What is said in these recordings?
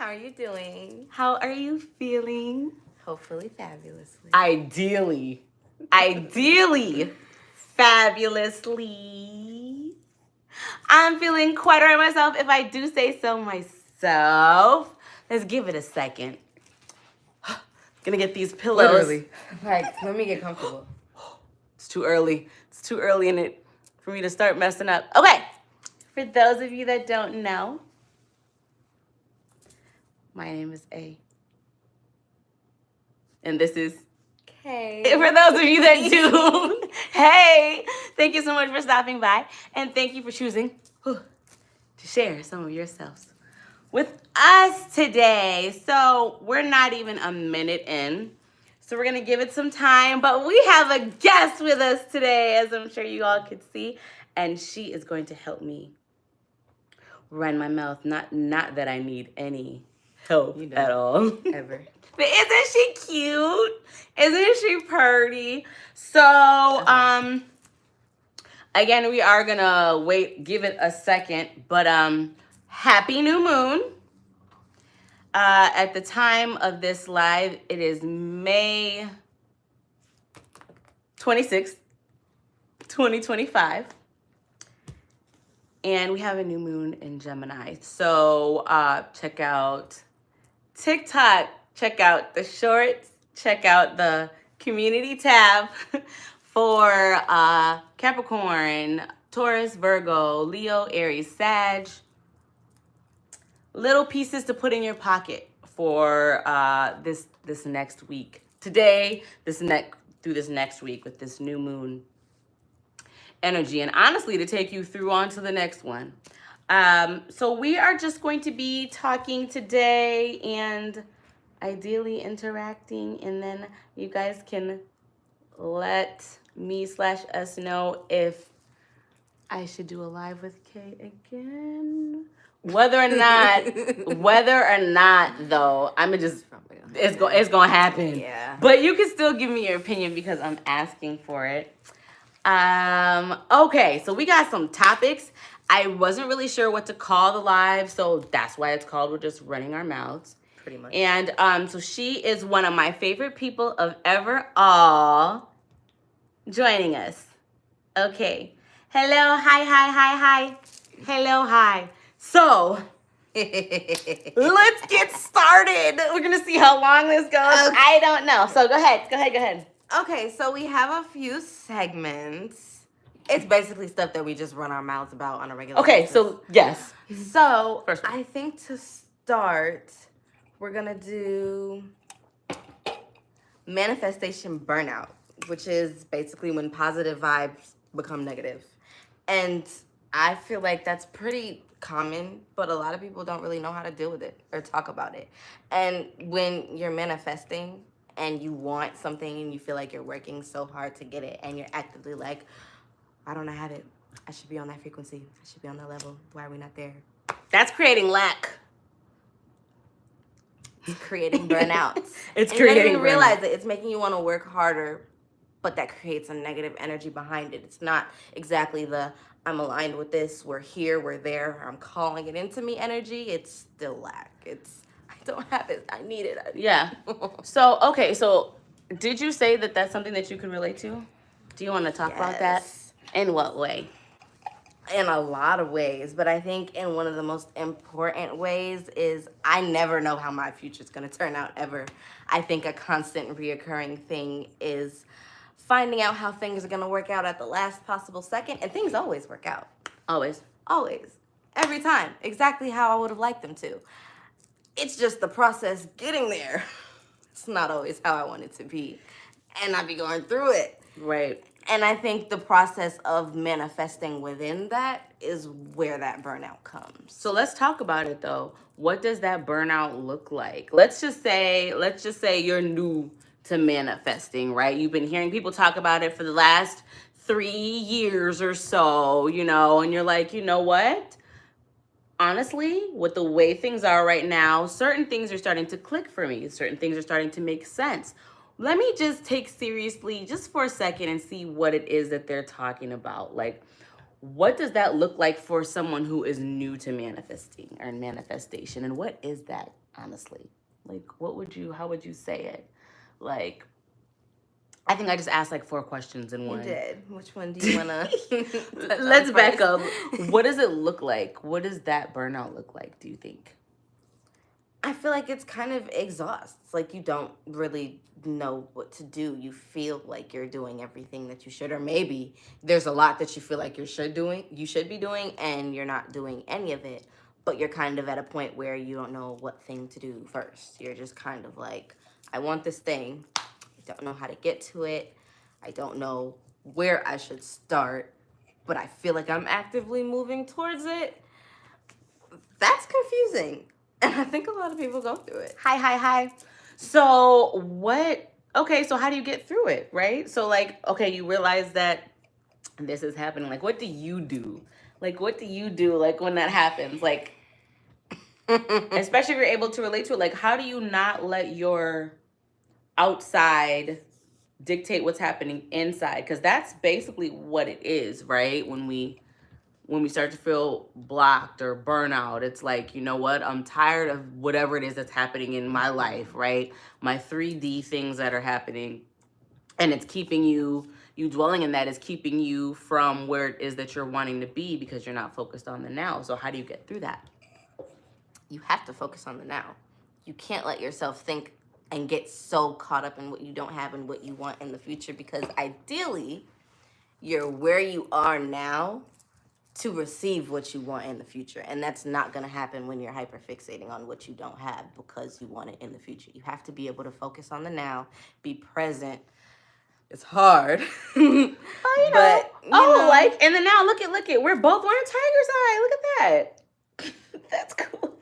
How are you doing? How are you feeling? Hopefully fabulously. Ideally, fabulously. I'm feeling quite all right myself, if I do say so myself. Let's give it a second. Gonna get these pillows. Literally. Like, let me get comfortable. It's too early. It's too early in it for me to start messing up. Okay, for those of you that don't know, my name is A. And this is Okay. for those of you that do. Hey, thank you so much for stopping by. And thank you for choosing to share some of yourselves with us today. So we're not even a minute in. So we're going to give it some time. But we have a guest with us today, as I'm sure you all could see. And she is going to help me run my mouth. Not that I need any help at all. Ever. But isn't she cute? Isn't she pretty? So, again, we are gonna give it a second, but happy new moon. At the time of this live, it is May 26th, 2025. And we have a new moon in Gemini. So check out TikTok, check out the shorts, check out the community tab for Capricorn, Taurus, Virgo, Leo, Aries, Sag. Little pieces to put in your pocket for this next week. Today, through this next week with this new moon energy, and honestly to take you through on to the next one. So we are just going to be talking today and ideally interacting, and then you guys can let me/us know if I should do a live with Kay again. Whether or not though, it's gonna happen. Yeah. But you can still give me your opinion because I'm asking for it. Okay, so we got some topics. I wasn't really sure what to call the live, so that's why it's called We're Just Running Our Mouths. Pretty much. And so she is one of my favorite people of ever all joining us. Okay. Hello, hi. Hello, hi. So let's get started. We're gonna see how long this goes. Okay. I don't know. So go ahead. Okay, so we have a few segments. It's basically stuff that we just run our mouths about on a regular basis. Okay, so yes. So First one. I think to start, we're gonna do manifestation burnout, which is basically when positive vibes become negative. And I feel like that's pretty common, but a lot of people don't really know how to deal with it or talk about it. And when you're manifesting and you want something and you feel like you're working so hard to get it and you're actively like, I don't have it. I should be on that frequency. I should be on that level. Why are we not there? That's creating lack. It's creating burnouts. It's and creating you don't even realize burnout. it. It's making you want to work harder, but that creates a negative energy behind it. It's not exactly the I'm aligned with this, we're here, we're there, I'm calling it into me energy. It's still lack. It's I don't have it. I need it. Yeah. So, okay, so did you say that that's something that you can relate to? Do you want to talk about that? In what way? In a lot of ways, but I think in one of the most important ways is I never know how my future's going to turn out ever. I think a constant reoccurring thing is finding out how things are going to work out at the last possible second, and things always work out. Always. Every time. Exactly how I would have liked them to. It's just the process getting there. It's not always how I want it to be, and I be going through it. Right. And I think the process of manifesting within that is where that burnout comes. So let's talk about it though. What does that burnout look like? Let's just say you're new to manifesting, right? You've been hearing people talk about it for the last 3 years or so, and you're like, you know what? Honestly, with the way things are right now, certain things are starting to click for me. Certain things are starting to make sense. Let me just take seriously just for a second and see what it is that they're talking about. Like, what does that look like for someone who is new to manifesting or manifestation? And what is that honestly? Like, how would you say it? Like, I think I just asked like 4 questions in one. You did. Which one do you want to Let's back up. What does it look like? What does that burnout look like, do you think? I feel like it's kind of exhausts. Like, you don't really know what to do. You feel like you're doing everything that you should, or maybe there's a lot that you feel like you should be doing, and you're not doing any of it. But you're kind of at a point where you don't know what thing to do first. You're just kind of like, I want this thing. I don't know how to get to it. I don't know where I should start, but I feel like I'm actively moving towards it. That's confusing. And I think a lot of people go through it. Hi. So so how do you get through it, right? So like, okay, you realize that this is happening. Like, what do you do? Like, what do you do, like, when that happens? Like, especially if you're able to relate to it, like, how do you not let your outside dictate what's happening inside? Because that's basically what it is, right? When we start to feel blocked or burnout, it's like, you know what? I'm tired of whatever it is that's happening in my life, right? My 3D things that are happening. And it's keeping you dwelling in that is keeping you from where it is that you're wanting to be, because you're not focused on the now. So how do you get through that? You have to focus on the now. You can't let yourself think and get so caught up in what you don't have and what you want in the future, because ideally, you're where you are now to receive what you want in the future. And that's not going to happen when you're hyperfixating on what you don't have because you want it in the future. You have to be able to focus on the now, be present. It's hard. But like in the now, look at, we're both wearing tiger's eye. Look at that. That's cool.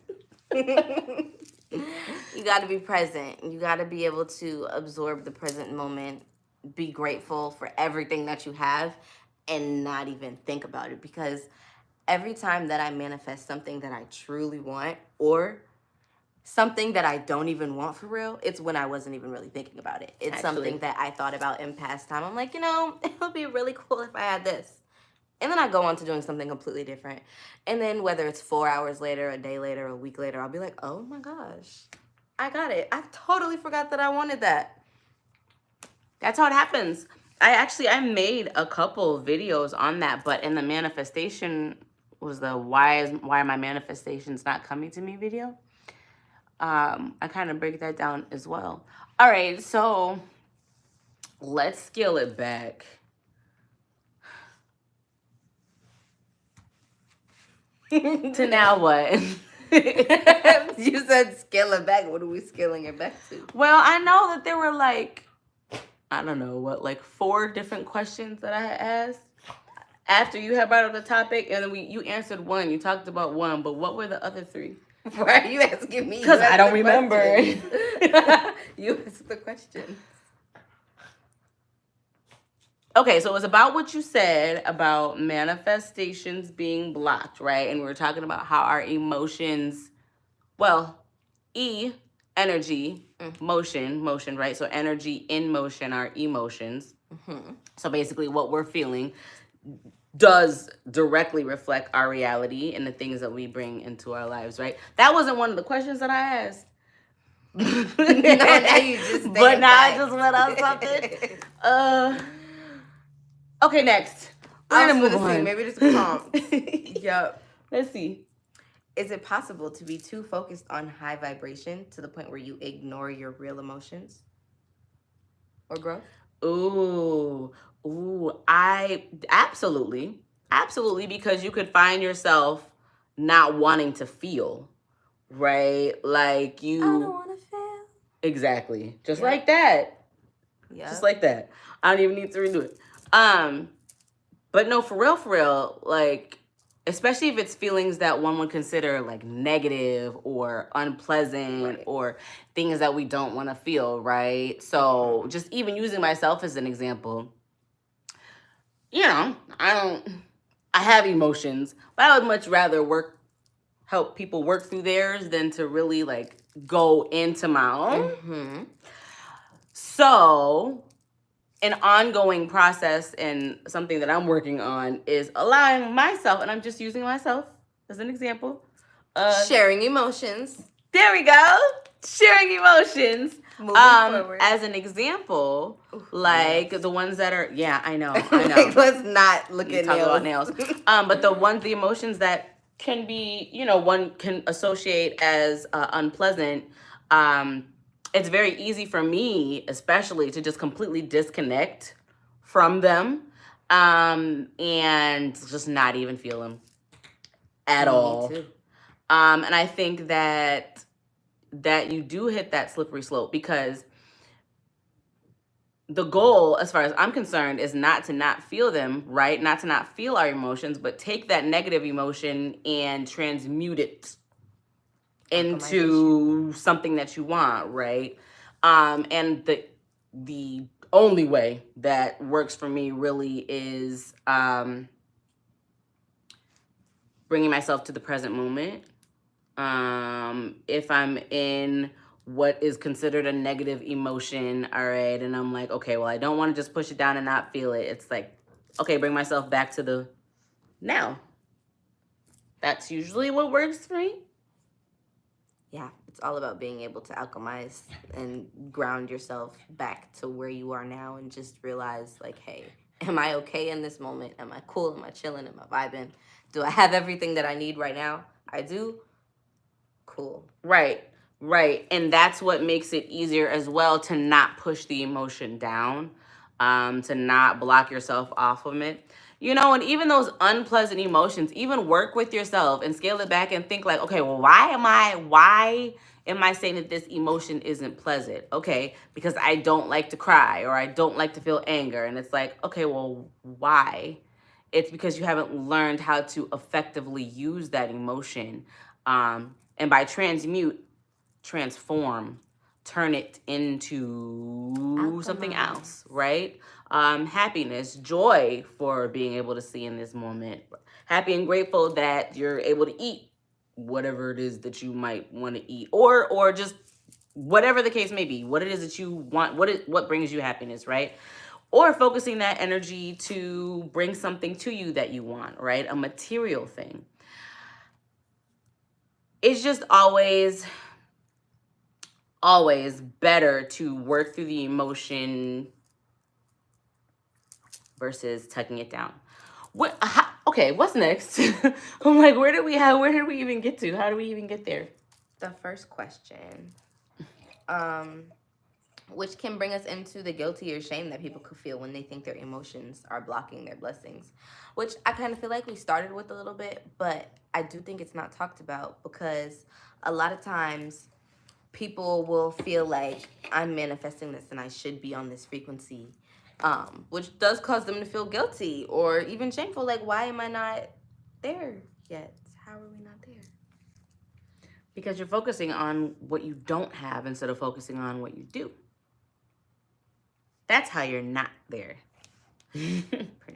You got to be present. You got to be able to absorb the present moment, be grateful for everything that you have, and not even think about it. Because every time that I manifest something that I truly want, or something that I don't even want for real, it's when I wasn't even really thinking about it. It's something that I thought about in past time. I'm like, it would be really cool if I had this. And then I go on to doing something completely different. And then whether it's 4 hours later, a day later, a week later, I'll be like, oh my gosh, I got it. I totally forgot that I wanted that. That's how it happens. I made a couple videos on that, but in the manifestation was the why are my manifestations not coming to me video. I kind of break that down as well. All right, so let's scale it back. To now what? You said scale it back. What are we scaling it back to? Well, I know that there were like, I don't know what, like 4 different questions that I had asked after you had brought up the topic, and then you answered one. You talked about one, but what were the other 3? Why are you asking me? Because I don't remember. You asked the question. Okay, so it was about what you said about manifestations being blocked, right? And we were talking about how our emotions, energy, motion, right? So energy in motion, our emotions. Mm-hmm. So basically what we're feeling does directly reflect our reality and the things that we bring into our lives, right? That wasn't one of the questions that I asked. No, now you just but now I just went on something. Okay, next. We're gonna move on. Maybe just a prompt. Yep. Let's see. Is it possible to be too focused on high vibration to the point where you ignore your real emotions or growth? Ooh, I absolutely, because you could find yourself not wanting to feel, right? Like I don't want to feel. Exactly. Just like that. Yeah. Just like that. I don't even need to redo it. But no, for real, like, especially if it's feelings that one would consider like negative or unpleasant, right, or things that we don't want to feel, right? So just even using myself as an example, I have emotions, but I would much rather help people work through theirs than to really like go into my own. Mm-hmm. So an ongoing process and something that I'm working on is allowing myself, and I'm just using myself as an example, sharing emotions. There we go. Sharing emotions. Moving forward. As an example, like nails. the ones that are, yeah, I know. Like, let's not look at talk nails. about nails. But the emotions that can be, one can associate as unpleasant. It's very easy for me, especially, to just completely disconnect from them, and just not even feel them at all. Me too. And I think that you do hit that slippery slope, because the goal, as far as I'm concerned, is not to not feel them, right? Not to not feel our emotions, but take that negative emotion and transmute it into something that you want, right? And the only way that works for me really is bringing myself to the present moment. If I'm in what is considered a negative emotion, all right, and I'm like, okay, well, I don't want to just push it down and not feel it. It's like, okay, bring myself back to the now. That's usually what works for me. Yeah, it's all about being able to alchemize and ground yourself back to where you are now, and just realize, like, hey, am I okay in this moment? Am I cool? Am I chilling? Am I vibing? Do I have everything that I need right now? I do. Cool. Right. And that's what makes it easier as well to not push the emotion down, to not block yourself off of it. And even those unpleasant emotions, even work with yourself and scale it back and think like, okay, well, why am I saying that this emotion isn't pleasant? Okay, because I don't like to cry, or I don't like to feel anger. And it's like, okay, well, why? It's because you haven't learned how to effectively use that emotion. And by transform, turn it into something else, right? Happiness, joy for being able to see in this moment. Happy and grateful that you're able to eat whatever it is that you might want to eat, or just whatever the case may be, what it is that you want, what brings you happiness, right? Or focusing that energy to bring something to you that you want, right? A material thing. It's just always better to work through the emotion versus tucking it down. Okay, what's next? I'm like, where did we even get to? How do we even get there? The first question, which can bring us into the guilty or shame that people could feel when they think their emotions are blocking their blessings, which I kind of feel like we started with a little bit, but I do think it's not talked about, because a lot of times people will feel like, I'm manifesting this and I should be on this frequency, which does cause them to feel guilty or even shameful. Like, why am I not there yet? How are we not there? Because you're focusing on what you don't have instead of focusing on what you do. That's how you're not there. Pretty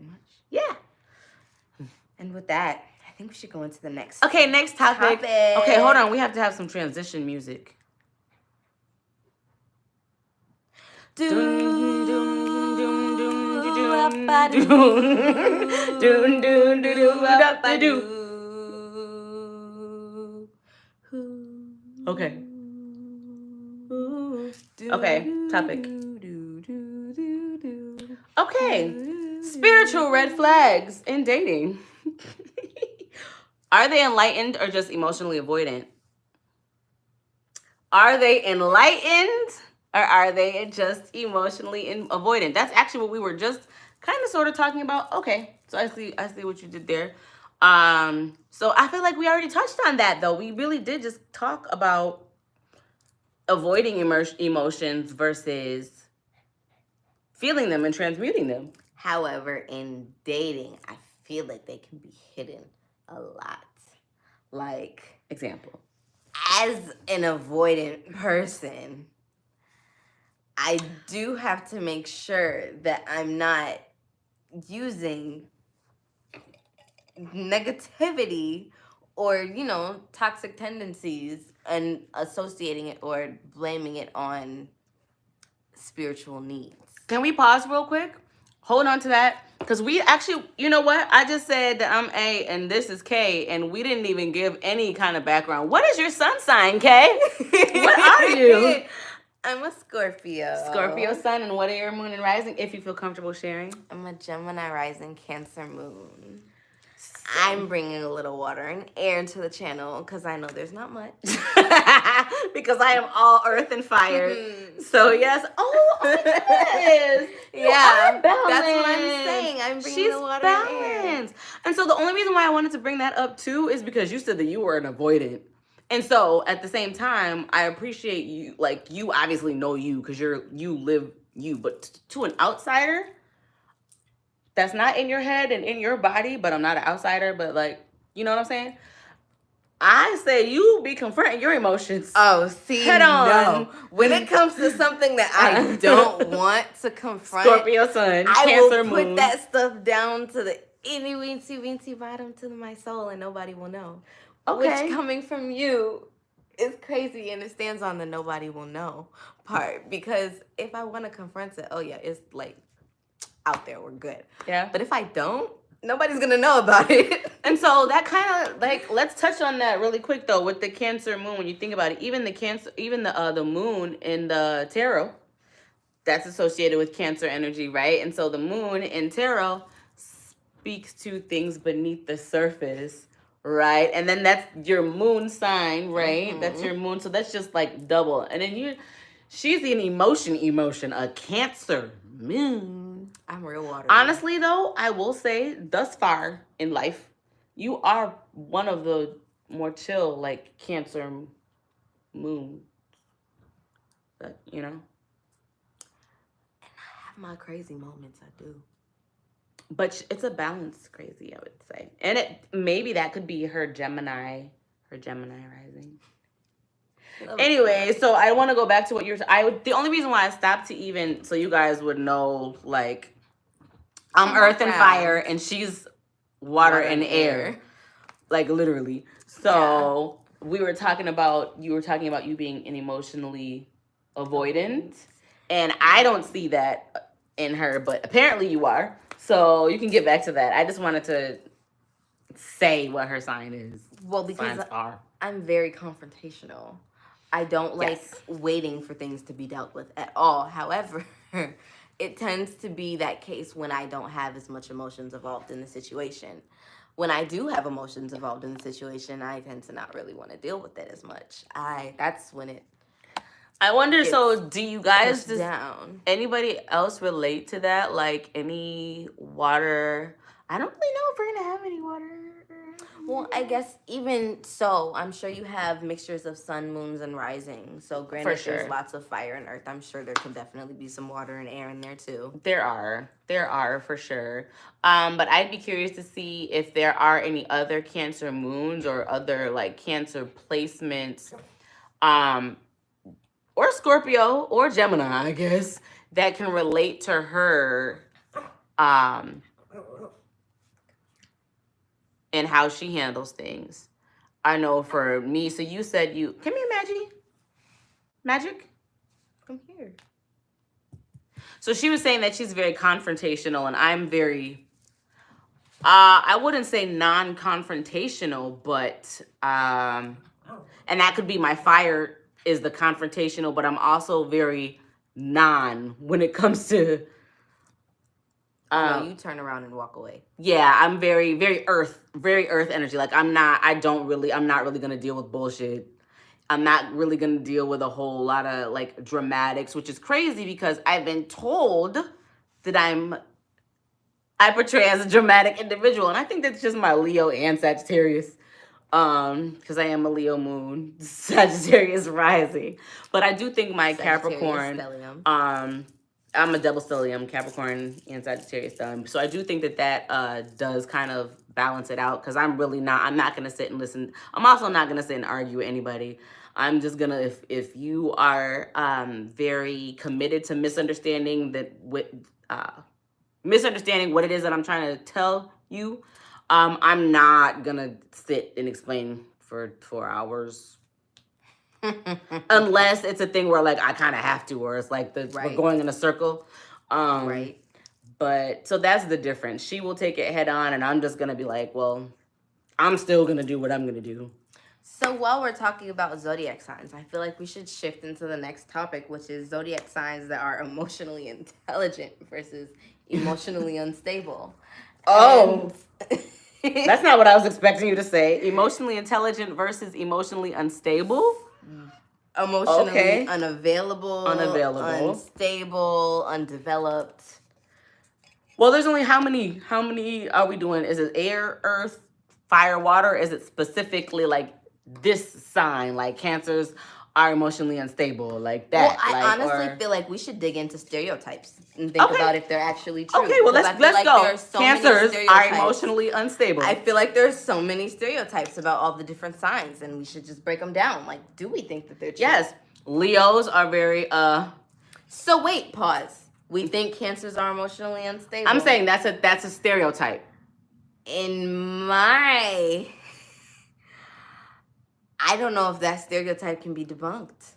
much. Yeah. And with that, I think we should go into the next. Okay, next topic. Okay, hold on. We have to have some transition music. Okay. Okay, topic. Okay. Spiritual red flags in dating. Are they enlightened or just emotionally avoidant? Are they enlightened or are they just emotionally avoidant? That's actually what we were just kind of sort of talking about. Okay, so I see what you did there. So I feel like we already touched on that, though. We really did just talk about avoiding emotions versus feeling them and transmuting them. However, in dating, I feel like they can be hidden a lot. Like, example. As an avoidant person, I do have to make sure that I'm not using negativity or, toxic tendencies and associating it or blaming it on spiritual needs. Can we pause real quick? hold on to that. Because we actually, you know what? I just said that I'm A and this is K, and we didn't even give any kind of background. What is your sun sign, K? What are you? I'm a Scorpio. Scorpio sun, and what are your moon and rising, if you feel comfortable sharing? I'm a Gemini rising, Cancer moon. I'm bringing a little water and air into the channel because I know there's not much. Because I am all earth and fire. So yes. Oh my goodness. Yeah, that's what I'm saying. I'm bringing the water and air. And so the only reason why I wanted to bring that up too is because you said that you were an avoidant. And so at the same time, I appreciate you. Like, you obviously know you because you live you. But to an outsider that's not in your head and in your body, but I'm not an outsider, but like, you know what I'm saying? I say you be confronting your emotions. Oh, see, head on. No. When it comes to something that I don't want to confront, Scorpio sun, I Cancer will moon. put that stuff down to the itty weensy bottom to my soul, and nobody will know. Okay. Which, coming from you, is crazy, and it stands on the nobody will know part. Because if I want to confront it, oh yeah, it's like out there, we're good. Yeah. But if I don't, nobody's gonna know about it. And so that kind of like, let's touch on that really quick though with the Cancer moon. When you think about it, even the moon in the tarot, that's associated with Cancer energy, right? And so the moon in tarot speaks to things beneath the surface, right? And then that's your moon sign, right? Mm-hmm. That's your moon. So that's just like double. And then she's an emotion, a Cancer moon. I'm real watery. Honestly, though, I will say, thus far in life, you are one of the more chill, like, Cancer moon. But, you know. And I have my crazy moments, I do. But it's a balanced crazy, I would say. And maybe that could be her Gemini rising. Anyway, so I want to go back to what you were the only reason why I stopped to even, so you guys would know, like, I'm earth and fire, and she's water and air. Like, literally. So, you were talking about you being an emotionally avoidant, and I don't see that in her, but apparently you are. So, you can get back to that. I just wanted to say what her sign is. Well, because I'm very confrontational. I don't like waiting for things to be dealt with at all. However, it tends to be that case when I don't have as much emotions involved in the situation. When I do have emotions involved in the situation, I tend to not really want to deal with it as much. That's when it. I wonder, so do you guys anybody else relate to that? Like any water? I don't really know if we're going to have any water. Well, I guess even so, I'm sure you have mixtures of sun, moons, and rising. So granted, there's lots of fire and earth. I'm sure there can definitely be some water and air in there too. There are for sure. But I'd be curious to see if there are any other Cancer moons or other like Cancer placements, or Scorpio or Gemini, I guess, that can relate to her, and how she handles things. I know for me, so you said come here, Magic? Come here. So she was saying that she's very confrontational, and I'm very, I wouldn't say non-confrontational, but, and that could be my fire is the confrontational, but I'm also very when it comes to, no, you turn around and walk away. Yeah, I'm very, very earth energy. Like I'm not really going to deal with bullshit. I'm not really going to deal with a whole lot of like dramatics, which is crazy because I've been told that I portray as a dramatic individual. And I think that's just my Leo and Sagittarius. Because I am a Leo moon, Sagittarius rising. But I do think my Capricorn, I'm a double stellium, Capricorn and Sagittarius. So I do think that does kind of balance it out because I'm not going to sit and listen. I'm also not going to sit and argue with anybody. I'm just going to, if you are very committed to misunderstanding misunderstanding what it is that I'm trying to tell you, I'm not going to sit and explain for 4 hours. Unless it's a thing where like I kind of have to, or it's like we're going in a circle. Right. But so that's the difference. She will take it head on, and I'm just gonna be like, well, I'm still gonna do what I'm gonna do. So while we're talking about zodiac signs, I feel like we should shift into the next topic, which is zodiac signs that are emotionally intelligent versus emotionally unstable. Oh, that's not what I was expecting you to say. Emotionally intelligent versus emotionally unstable? Emotionally unavailable, Unavailable. unstable, undeveloped. Well, there's only how many are we doing? Is it air, earth, fire, water? Is it specifically like this sign, like Cancers are emotionally unstable, like that? Well, I honestly feel like we should dig into stereotypes and think about if they're actually true. Okay, well, let's like go. Cancers are emotionally unstable. I feel like there's so many stereotypes about all the different signs, and we should just break them down. Like, do we think that they're true? Yes. Leos are very So wait, pause. We think Cancers are emotionally unstable. I'm saying that's a stereotype. I don't know if that stereotype can be debunked.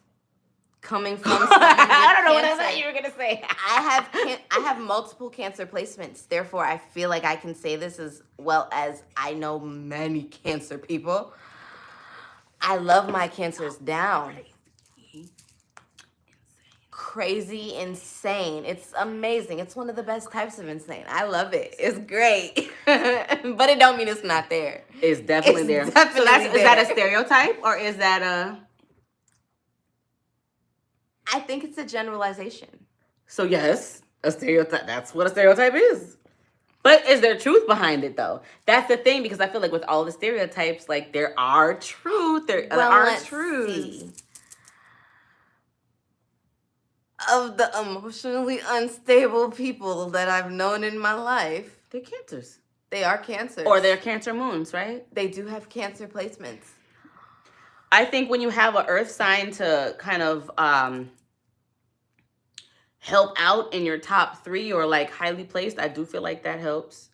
Coming from someone with I don't know Cancer, what I thought you were gonna say. I have multiple Cancer placements. Therefore, I feel like I can say this as well as I know many Cancer people. I love my Cancers down. Crazy, insane. It's amazing. It's one of the best types of insane. I love it. It's great. But it don't mean it's not there. It's definitely there. Is that a stereotype or is that a... I think it's a generalization. So yes, a stereotype. That's what a stereotype is. But is there truth behind it though? That's the thing, because I feel like with all the stereotypes, like there are truth. There are truths. Of the emotionally unstable people that I've known in my life, they're Cancers. They are Cancers. Or they're Cancer moons, right? They do have Cancer placements. I think when you have an earth sign to kind of help out in your top 3 or like highly placed, I do feel like that helps.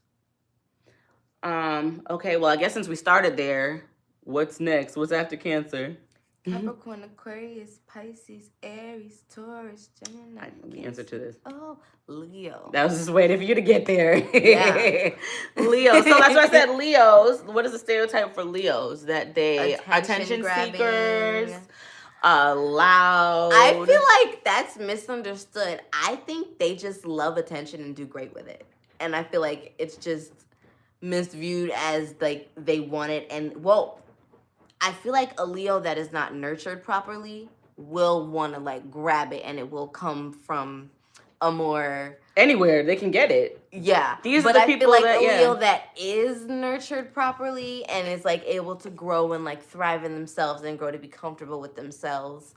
Okay, well, I guess since we started there, what's next? What's after Cancer? Capricorn, Aquarius, Pisces, Aries, Taurus, Gemini. I know the answer to this. Oh, Leo. That was just waiting for you to get there. Yeah. Leo. So that's why I said Leos. What is the stereotype for Leos? That they attention grabbing. seekers, loud. I feel like that's misunderstood. I think they just love attention and do great with it. And I feel like it's just misviewed as like they want it. And well, I feel like a Leo that is not nurtured properly will want to like grab it, and it will come from a more anywhere they can get it. Yeah, these but are the I people feel like that, a Leo that is nurtured properly and is like able to grow and like thrive in themselves and grow to be comfortable with themselves.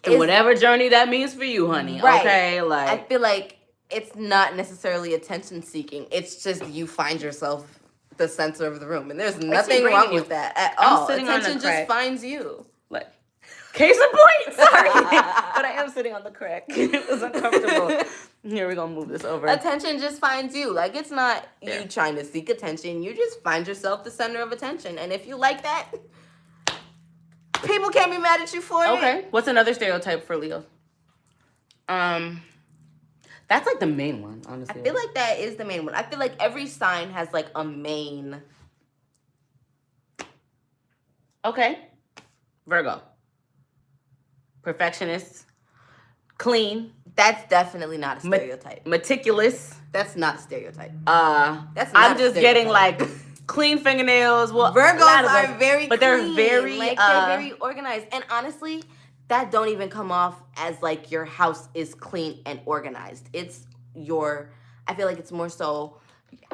And whatever journey that means for you, honey. Right. Okay, like I feel like it's not necessarily attention seeking. It's just you find yourself the center of the room, and there's nothing wrong with that at all. Attention just finds you. Like, case in point. Sorry, but I am sitting on the crack. It was uncomfortable. Here, we're gonna move this over. Attention just finds you. Like, it's not you trying to seek attention. You just find yourself the center of attention, and if you like that, people can't be mad at you for it. Okay. What's another stereotype for Leo? That's like the main one, honestly. I feel like that is the main one. I feel like every sign has like a main. Okay. Virgo. Perfectionist. Clean. That's definitely not a stereotype. Meticulous. That's not a stereotype. That's not I'm just getting like clean fingernails. Well, Virgos are very but clean. they're very they're very organized. And honestly, that don't even come off as like your house is clean and organized. It's I feel like it's more so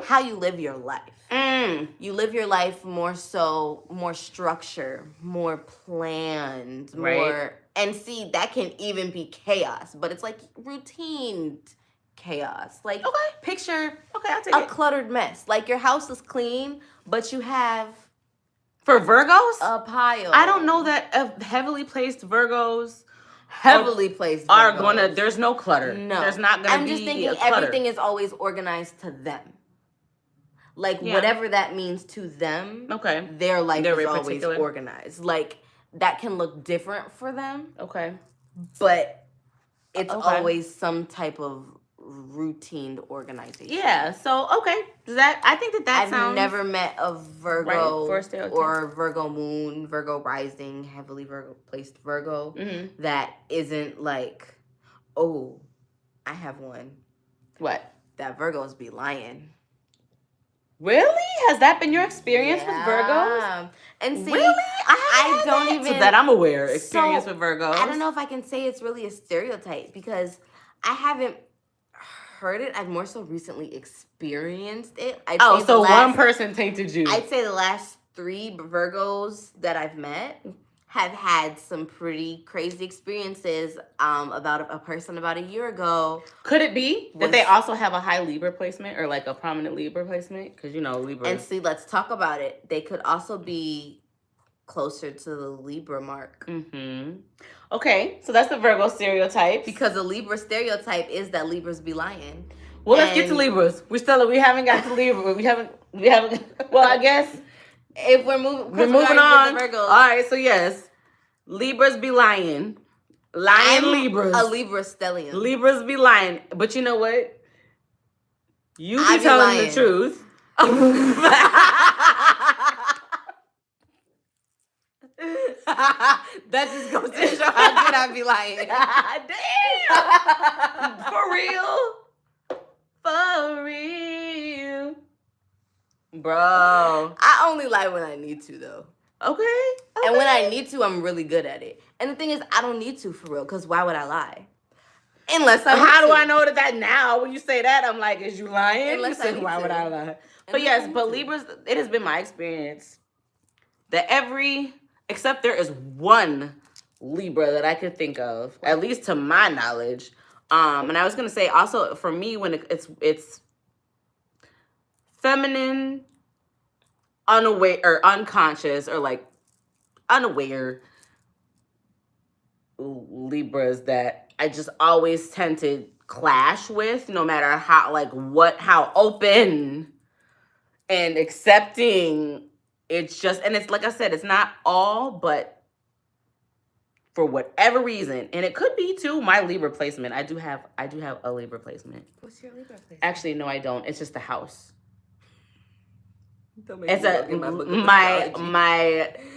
how you live your life. You live your life more structure, more planned, more, and see, that can even be chaos, but it's like routine chaos. Like, picture a cluttered mess. Like your house is clean, but you have for Virgos a pile. I don't know that heavily placed Virgos are gonna. There's no clutter. No, there's not gonna be. I'm just thinking everything is always organized to them. Like whatever that means to them. Okay. Their life is always organized. Like that can look different for them. Okay. But it's always some type of routine organization. Yeah. So okay, I think that sounds. I've never met a Virgo right for a stereotype. or Virgo moon, Virgo rising, heavily Virgo placed Virgo that isn't like, oh, I have one. What? That Virgos be lying. Really? Has that been your experience with Virgos? And see, really? I don't even... So that I'm aware, experience with Virgos. I don't know if I can say it's really a stereotype because I haven't heard it. I've more so recently experienced it. So one person tainted you. I'd say the last 3 Virgos that I've met have had some pretty crazy experiences about a person about a year ago. Could it be that they also have a high Libra placement or like a prominent Libra placement? Because, you know, Libra. And see, let's talk about it. They could also be closer to the Libra mark. Okay, so that's the Virgo stereotype. Because the Libra stereotype is that Libras be lying. Well, let's get to Libras. We haven't got to Libra. We haven't. Well, I guess if we're moving on. All right, so yes, Libras be lying. Libras. A Libra stellium. Libras be lying, but you know what? You be telling the truth. That just goes to show how good I be lying. Damn. For real. Bro. I only lie when I need to, though. Okay. And when I need to, I'm really good at it. And the thing is, I don't need to for real, because why would I lie? Unless I How do I know that now? When you say that, I'm like, is you lying? Unless I need why to. would I lie? But yes, but Libras, it has been my experience that except there is one Libra that I could think of, at least to my knowledge. And I was gonna say also for me, when it's feminine, unaware or unconscious or like unaware Libras that I just always tend to clash with, no matter how open and accepting. It's just, and it's like I said, it's not all, but for whatever reason, and it could be too my Libra placement. I do have a Libra placement. What's your Libra placement? Actually, no, I don't. It's just the house. It's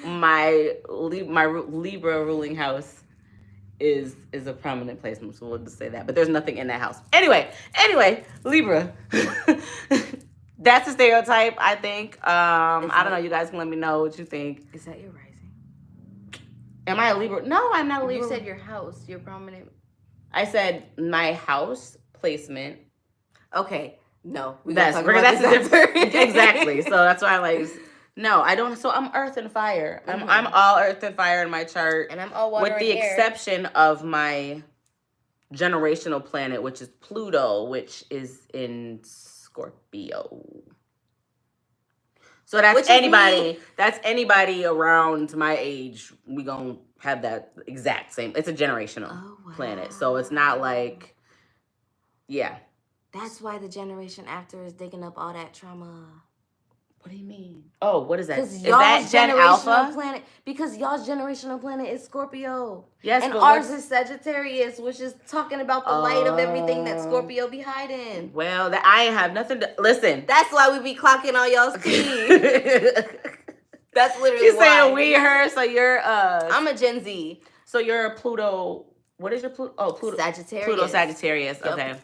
my Libra ruling house is a prominent placement, so we'll just say that. But there's nothing in that house. Anyway, Libra. That's a stereotype, I think. I don't know. You guys can let me know what you think. Is that your rising? Am I a Libra? No, I'm not a Libra. You said your house, your prominent. I said my house placement. Okay. No. That's different. Exactly. So that's why I like. No, I don't. So I'm earth and fire. I'm all earth and fire in my chart. And I'm all water with the and air. exception of my generational planet, which is Pluto, which is in Scorpio. So that's anybody. That's anybody around my age. We gonna have that exact same. It's a generational planet, so it's not like, yeah. That's why the generation after is digging up all that trauma. What do you mean? Oh, what is that? Is that Gen Alpha? Planet, because y'all's generational planet is Scorpio. Yes, and ours is Sagittarius, which is talking about the light of everything that Scorpio be hiding. Well, I have nothing to... Listen. That's why we be clocking on y'all's speed. That's literally you saying we, her, so you're... I'm a Gen Z. So you're a Pluto... What is your Pluto? Oh, Pluto. Sagittarius. Pluto Sagittarius. Yep. Okay.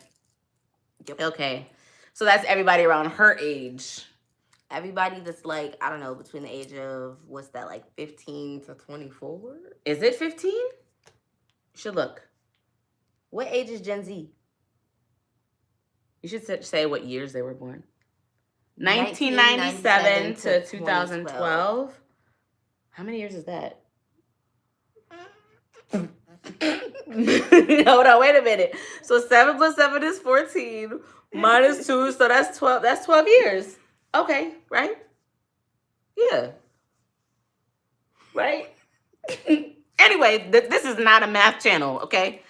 Yep. Okay. So that's everybody around her age. Everybody that's like, I don't know, between the age of, what's that, like 15 to 24? Is it 15? You should look. What age is Gen Z? You should say what years they were born. 1997 to 2012. How many years is that? Hold on, wait a minute. So 7 plus 7 is 14. Minus 2, so that's 12. That's 12 years. Okay, right? Yeah. Right? Anyway, this is not a math channel, okay?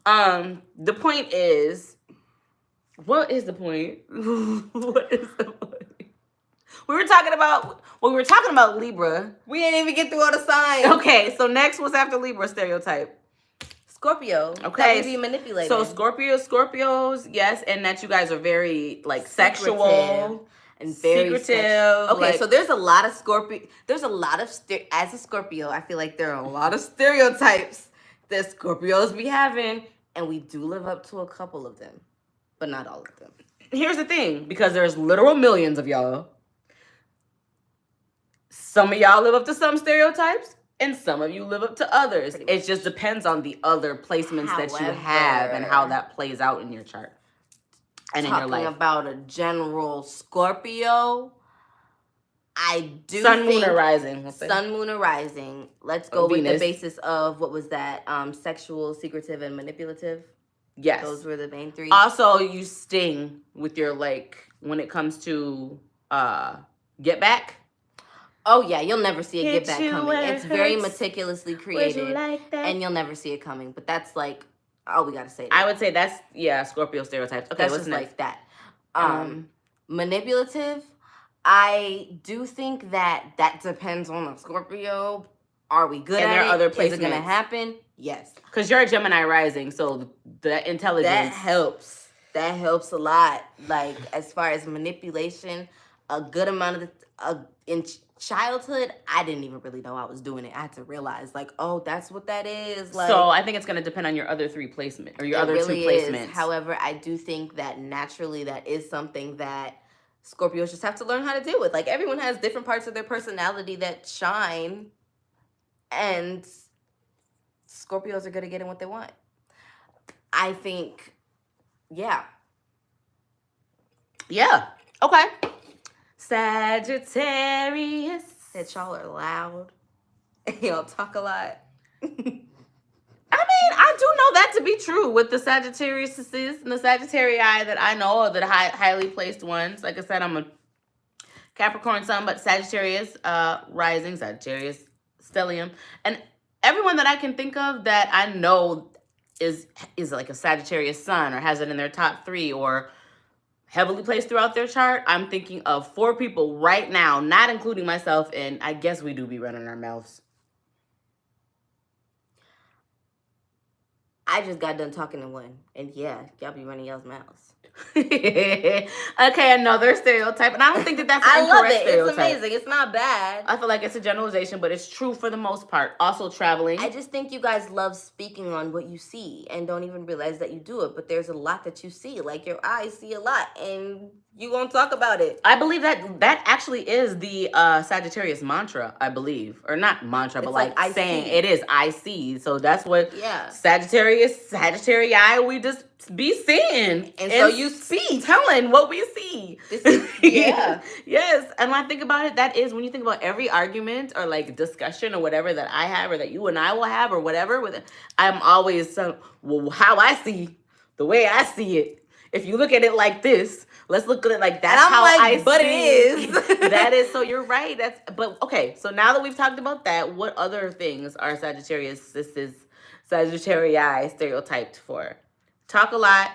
The point is, what is the point? What is the point? We were talking about Libra. We ain't even get through all the signs. Okay, so next was after Libra stereotype. Scorpio. Okay. That we be manipulating. So Scorpios, yes, and that you guys are very like Secretive sexual and very secretive. Okay, like, so there's a lot of Scorpio. There's a lot of as a Scorpio, I feel like there are a lot of stereotypes that Scorpios be having, and we do live up to a couple of them, but not all of them. Here's the thing, because there's literal millions of y'all. Some of y'all live up to some stereotypes, and some of you live up to others. It just depends on the other placements that you have and how that plays out in your chart and in your life. Talking about a general Scorpio, I do Sun, think moon, or rising. Sun, moon, or rising. Let's go with the basis of what was that? Sexual, secretive, and manipulative. Yes, those were the main three. Also, you sting with your when it comes to get back. Oh yeah, you'll never see a get back coming. It's very meticulously created, and you'll never see it coming. But that's like, oh, we gotta say that. I would say that's Scorpio stereotypes. Okay, that's what's just next? Like that. Manipulative. I do think that depends on a Scorpio. Are we good at it? Other placements. Is it gonna happen? Yes. Because you're a Gemini rising, so the intelligence that helps. That helps a lot. Like as far as manipulation, a good amount of in childhood, I didn't even really know I was doing it. I had to realize, like, oh, that's what that is. Like, so I think it's going to depend on your other three placements or your other two placements. However, I do think that naturally that is something that Scorpios just have to learn how to deal with. Like, everyone has different parts of their personality that shine, and Scorpios are going to get in what they want. I think, yeah. Yeah. Okay. Sagittarius. That y'all are loud. Y'all talk a lot. I mean, I do know that to be true with the Sagittariuses and the Sagittarii that I know are the highly placed ones. Like I said, I'm a Capricorn sun, but Sagittarius rising, Sagittarius stellium. And everyone that I can think of that I know is like a Sagittarius sun or has it in their top 3 or heavily placed throughout their chart, I'm thinking of 4 people right now, not including myself, and I guess we do be running our mouths. I just got done talking to one, and yeah, y'all be running y'all's mouths. Okay, another stereotype, and I don't think that's an incorrect I love it. stereotype. It's amazing. It's not bad. I feel like it's a generalization, but it's true for the most part. Also, traveling. I just think you guys love speaking on what you see and don't even realize that you do it. But there's a lot that you see. Like, your eyes see a lot, and you gonna talk about it. I believe that actually is the Sagittarius mantra, I believe. Or not mantra, but like saying it is I see. So that's what Sagittarii, we just be seeing. And so you see. Telling what we see. Yeah. Yes. And when I think about it, that is when you think about every argument or like discussion or whatever that I have or that you and I will have or whatever, I'm always how I see, the way I see it. If you look at it like this, let's look at it like that's how I see. But it is. That is, so you're right. But okay, so now that we've talked about that, what other things are Sagittarii stereotyped for? Talk a lot,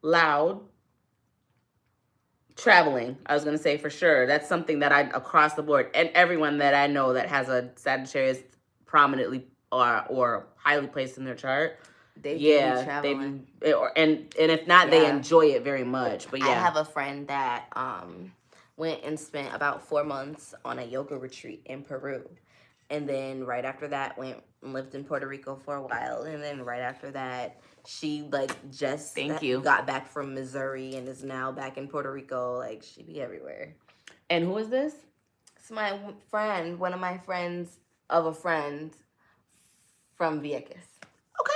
loud, traveling. I was going to say for sure. That's something that across the board, and everyone that I know that has a Sagittarius prominently or highly placed in their chart, and if not, they enjoy it very much. But yeah, I have a friend that went and spent about 4 months on a yoga retreat in Peru, and then right after that went and lived in Puerto Rico for a while, and then right after that she just got back from Missouri and is now back in Puerto Rico. Like, she be everywhere. And who is this? It's my friend, one of my friends of a friend from Vieques. Okay.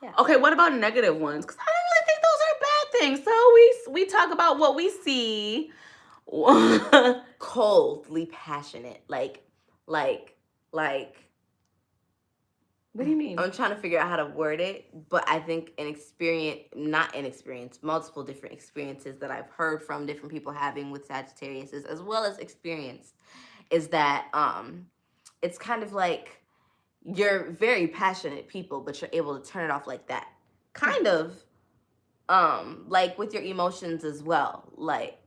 Yeah. Okay, what about negative ones? Because I don't really think those are bad things. So we talk about what we see. Coldly passionate. Like. What do you mean? I'm trying to figure out how to word it, but I think multiple different experiences that I've heard from different people having with Sagittarius, as well as experienced, is that it's kind of like you're very passionate people, but you're able to turn it off like that. Kind of like with your emotions as well. Like,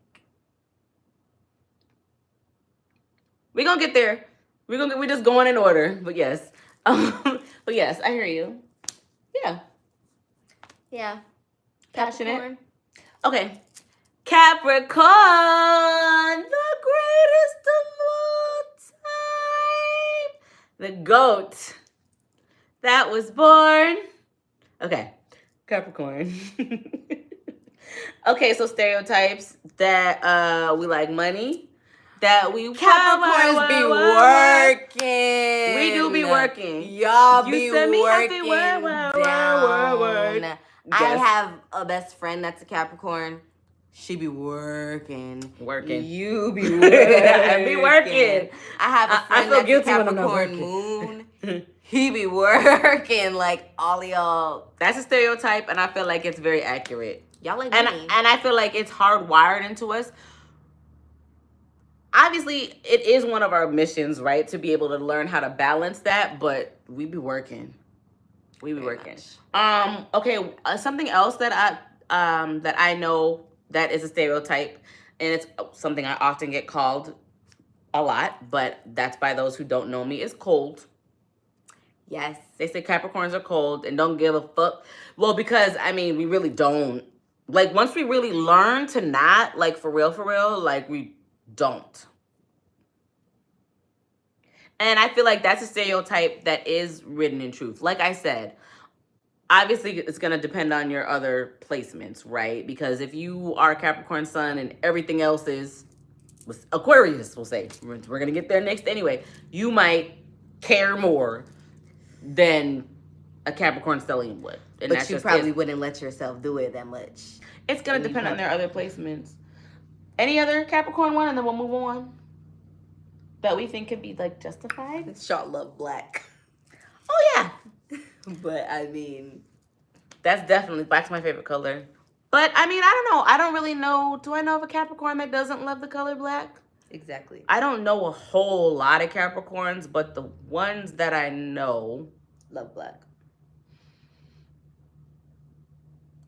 we're gonna get there. We're just going in order, but yes. But yes, I hear you. Yeah. Yeah. Passionate. Capricorn. Okay. Capricorn, the greatest of all time. The GOAT that was born. Okay. Capricorn. Okay, so stereotypes that we like money. That we Capricorns be working. We do be working. Y'all You be send me working happy down. Yes. I have a best friend that's a Capricorn. She be working. You be working. I be working. I have a friend feel that's guilty a when I'm not Capricorn working. moon. He be working like all of y'all. That's a stereotype, and I feel like it's very accurate. Y'all like And money. I feel like it's hardwired into us. Obviously, it is one of our missions, right, to be able to learn how to balance that. But we be working. We be working. Okay. Something else that I know that is a stereotype, and it's something I often get called a lot, but that's by those who don't know me, is cold. Yes. They say Capricorns are cold and don't give a fuck. Well, because, I mean, we really don't. Like, once we really learn to not, like, for real, like, we don't. And I feel like that's a stereotype that is written in truth. Like I said, obviously, it's going to depend on your other placements, right? Because if you are a Capricorn sun and everything else is Aquarius, we'll say, we're going to get there next anyway, you might care more than a Capricorn stellium would. And but you probably wouldn't let yourself do it that much. It's going to depend on their other placements. Any other Capricorn one, and then we'll move on, that we think could be, like, justified? Y'all love black. Oh, yeah. But, I mean, that's definitely, black's my favorite color. But, I mean, I don't know. I don't really know. Do I know of a Capricorn that doesn't love the color black? Exactly. I don't know a whole lot of Capricorns, but the ones that I know love black.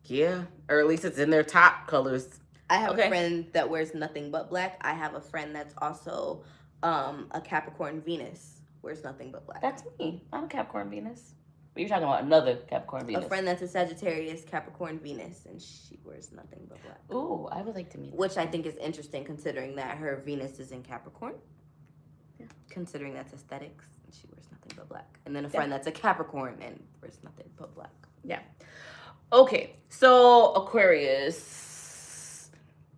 Yeah, or at least it's in their top colors. I have a friend that wears nothing but black. I have a friend that's also a Capricorn Venus, wears nothing but black. That's me. I'm a Capricorn Venus. But you're talking about another Capricorn Venus. A friend that's a Sagittarius Capricorn Venus, and she wears nothing but black. Ooh, I would like to meet her. Which I think is interesting, considering that her Venus is in Capricorn. Yeah. Considering that's aesthetics, and she wears nothing but black. And then a friend that's a Capricorn and wears nothing but black. Yeah. Okay, so Aquarius.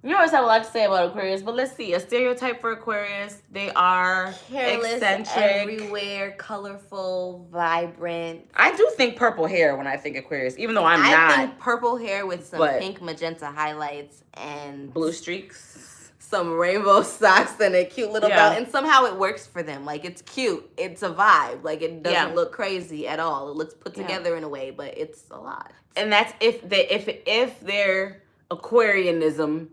You always have a lot to say about Aquarius, but let's see. A stereotype for Aquarius, they are careless, eccentric, everywhere, colorful, vibrant. I do think purple hair when I think Aquarius, even though I think purple hair with some pink magenta highlights and blue streaks, some rainbow socks and a cute little belt, and somehow it works for them. Like, it's cute, it's a vibe. Like, it doesn't look crazy at all. It looks put together in a way, but it's a lot. And that's if their Aquarianism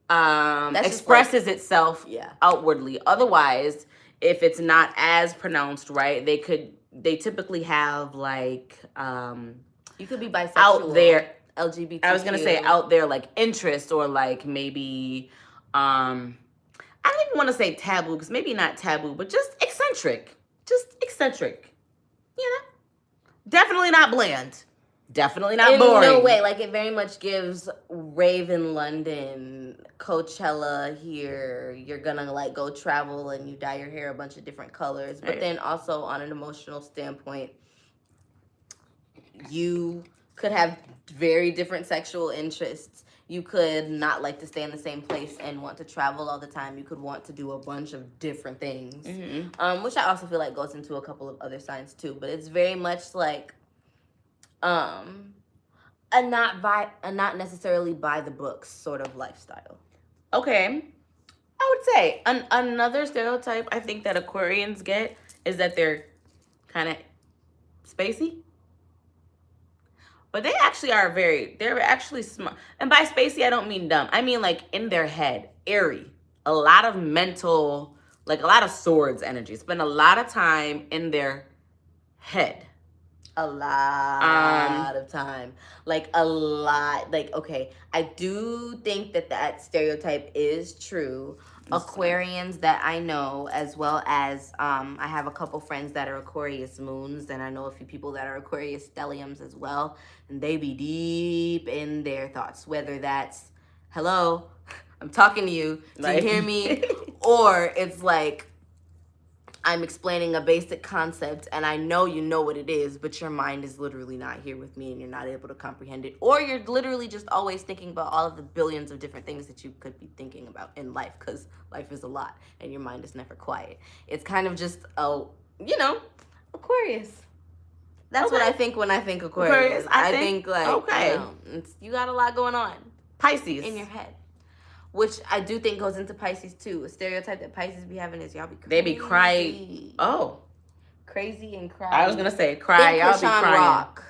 expresses itself outwardly. Otherwise, if it's not as pronounced, right, they typically have, like, you could be bisexual, out there, LGBTQ. I was gonna say out there, like, interest, or like maybe I don't even want to say taboo, because maybe not taboo, but just eccentric, you know. Definitely not bland. Definitely not boring. In no way. Like, it very much gives rave in London, Coachella here. You're gonna, like, go travel and you dye your hair a bunch of different colors. But then also on an emotional standpoint, you could have very different sexual interests. You could not like to stay in the same place and want to travel all the time. You could want to do a bunch of different things. Mm-hmm. Which I also feel like goes into a couple of other signs too. But it's very much like a not necessarily by the books sort of lifestyle. Okay. I would say another stereotype I think that Aquarians get is that they're kind of spacey. But they actually are they're actually smart. And by spacey, I don't mean dumb. I mean, like, in their head, airy. A lot of mental, like, a lot of swords energy. Spend a lot of time in their head. A lot of time. Like, a lot. Like, okay, I do think that stereotype is true. Aquarians that I know, as well as I have a couple friends that are Aquarius moons, and I know a few people that are Aquarius stelliums as well, and they be deep in their thoughts, whether that's, hello, I'm talking to you, do you hear me? Or it's like, I'm explaining a basic concept and I know you know what it is, but your mind is literally not here with me and you're not able to comprehend it. Or you're literally just always thinking about all of the billions of different things that you could be thinking about in life, because life is a lot and your mind is never quiet. It's kind of just, Aquarius. That's what I think when I think Aquarius. I think like, you got a lot going on. Pisces. In your head. Which I do think goes into Pisces too. A stereotype that Pisces be having is y'all be crazy. They be crying. Oh. Crazy and crying. I was going to say cry. Y'all be crying. Rock.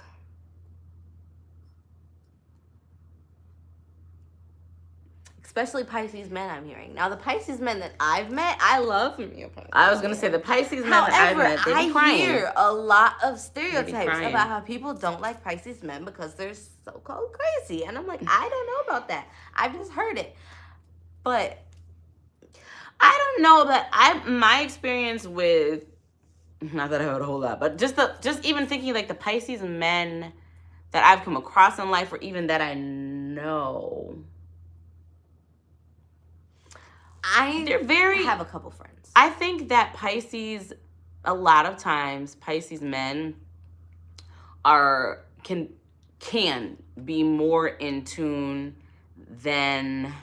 Especially Pisces men I'm hearing. Now the Pisces men that I've met, I love female Pisces. I was going to say the Pisces men that I've met, they be crying. I hear a lot of stereotypes about how people don't like Pisces men because they're so-called crazy. And I'm like, I don't know about that. I've just heard it. But I don't know that my experience with, not that I heard a whole lot, but just even thinking like the Pisces men that I've come across in life, or even that I know, I have a couple friends. I think that Pisces, a lot of times Pisces men can be more in tune than,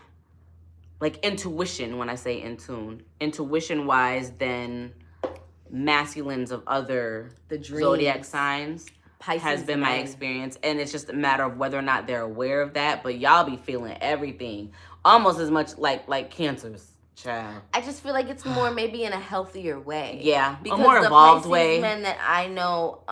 like, intuition. When I say in tune, intuition wise, than masculines of other zodiac signs. Pisces has been my experience, and it's just a matter of whether or not they're aware of that. But y'all be feeling everything almost as much like Cancers, child. I just feel like it's more maybe in a healthier way. Yeah, because a more evolved way. The Pisces men that I know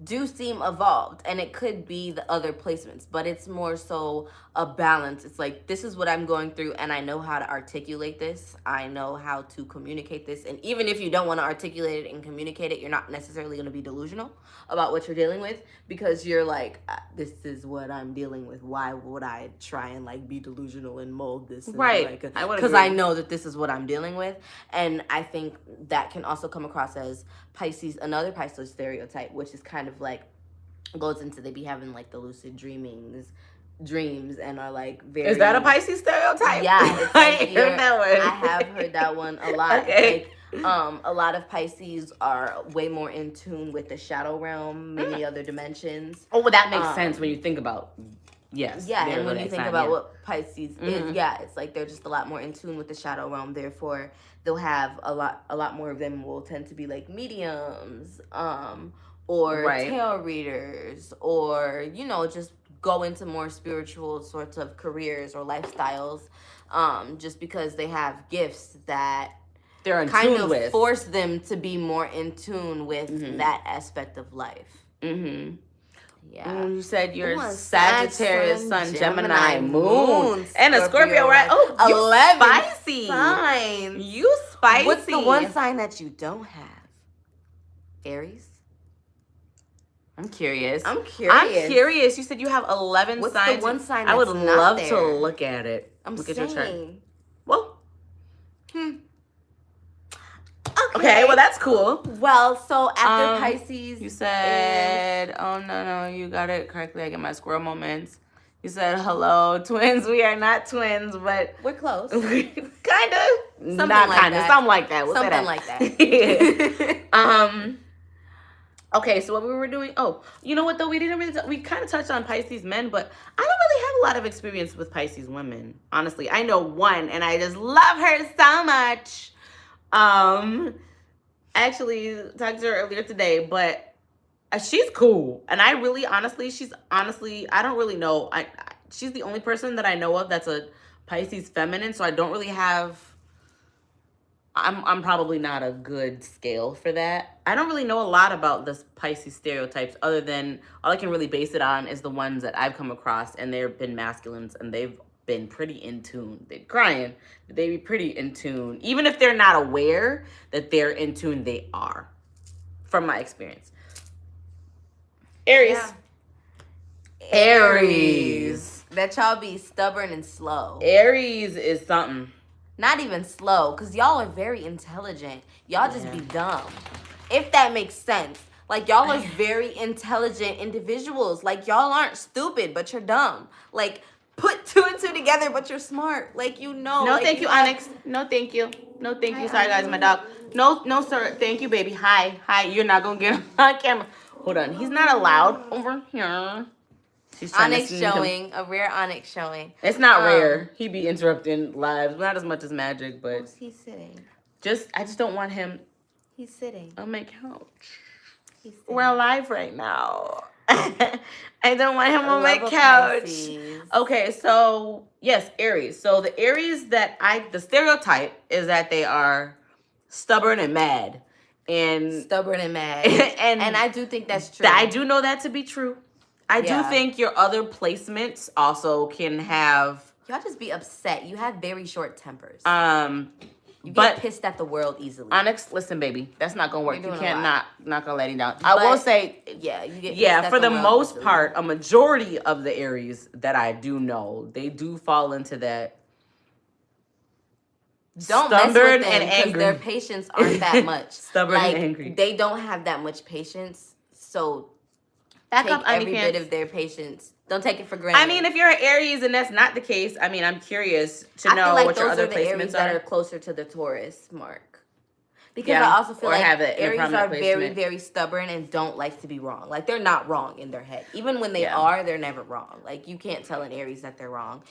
do seem evolved, and it could be the other placements, but it's more so a balance. It's like, this is what I'm going through, and I know how to articulate this. I know how to communicate this, and even if you don't want to articulate it and communicate it, you're not necessarily going to be delusional about what you're dealing with, because you're like, this is what I'm dealing with. Why would I try and like be delusional and mold this? Right. Because I know that this is what I'm dealing with, and I think that can also come across as another Pisces stereotype, which is kind of like, goes into, they be having like the lucid dreams and are like very. Is that a Pisces stereotype? Yeah, it's like I have heard that one a lot. Okay. Like, a lot of Pisces are way more in tune with the shadow realm, many other dimensions. Oh, well, that makes sense when you think about. Yes. Yeah, and when you think about what Pisces is, it's like they're just a lot more in tune with the shadow realm. Therefore, they'll have a lot more of them will tend to be like mediums, or tarot readers, or just go into more spiritual sorts of careers or lifestyles, just because they have gifts that they're in kind tune of with. Force them to be more in tune with that aspect of life. Mm-hmm. Yeah. You said you're Sagittarius, Sun, Gemini, Moon, and a Scorpio, right? Oh, 11 spicy signs. You spicy. What's the one sign that you don't have? Aries? I'm curious. I'm curious. You said you have 11 What's signs. The one sign I would that's love not to there? look at it. Look at your chart. Well. Okay, well, that's cool. Well, so after Pisces... You said... Oh, no, you got it correctly. I get my squirrel moments. You said, hello, twins. We are not twins, but... We're close. Kind of. Something not like kind of. that. Something like that. We'll something like that. Okay, so what we were doing... Oh, you know what, though? We didn't really... We kind of touched on Pisces men, but I don't really have a lot of experience with Pisces women. Honestly, I know one, and I just love her so much. I actually talked to her earlier today, but she's cool. And I really, honestly, I don't really know. She's the only person that I know of that's a Pisces feminine, so I don't really have, I'm probably not a good scale for that. I don't really know a lot about this Pisces stereotypes, other than all I can really base it on is the ones that I've come across, and they've been masculines, and they've been pretty in tune. They're crying, but they be pretty in tune. Even if they're not aware that they're in tune, they are, from my experience. Aries. Yeah. Aries. That y'all be stubborn and slow. Aries is something. Not even slow, because y'all are very intelligent. Y'all just be dumb. If that makes sense. Like, y'all are very intelligent individuals. Like, y'all aren't stupid, but you're dumb. Like, put 2 and 2 together, but you're smart. Like, you know. No, like, thank you, Onyx. No, thank you. No, thank you. Sorry, guys, my dog. No, no, sir. Thank you, baby. Hi. You're not going to get him on camera. Hold on. He's not allowed over here. She's trying Onyx to showing. A rare Onyx showing. It's not rare. He be interrupting lives. Not as much as Magic, but... He's sitting. I just don't want him... He's sitting. on my couch. We're live right now. I don't want him on my couch. Pisces. Okay, so yes, Aries. So the Aries the stereotype is that they are stubborn and mad. And and I do think that's true. I do know that to be true. I do think your other placements also can have... Y'all just be upset. You have very short tempers. You but get pissed at the world easily. Onyx, listen, baby, that's not gonna work. You can't not gonna let him down. I will say, you get pissed at for the most easily. part, a majority of the Aries that I do know, they do fall into that. Don't mess with them because their patience aren't that much. Stubborn and angry. They don't have that much patience, so take every bit of their patience. Don't take it for granted. I mean, if you're an Aries and that's not the case, I mean, I'm curious to know what your other placements are. I feel like those are the Aries that are closer to the Taurus mark. Because I also feel like Aries are very, very stubborn and don't like to be wrong. Like, they're not wrong in their head. Even when they are, they're never wrong. Like, you can't tell an Aries that they're wrong.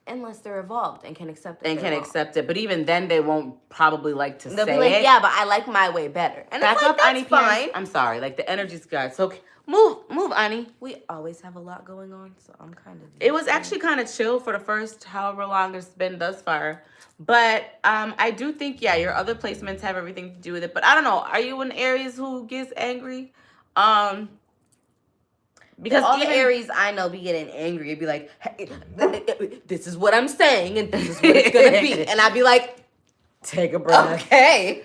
Unless they're evolved and can accept it. But even then, they won't probably like to say it. They'll be like, yeah, but I like my way better. And back up, that's fine. I'm sorry. Like, the energy's good. So, move, Ani. We always have a lot going on, so I'm kind of... It was actually kind of chill for the first however long it's been thus far. But I do think, your other placements have everything to do with it. But I don't know. Are you an Aries who gets angry? Because all the Aries I know be getting angry. It'd be like, hey, this is what I'm saying, and this is what it's going to be. And I'd be like, take a breath. Okay.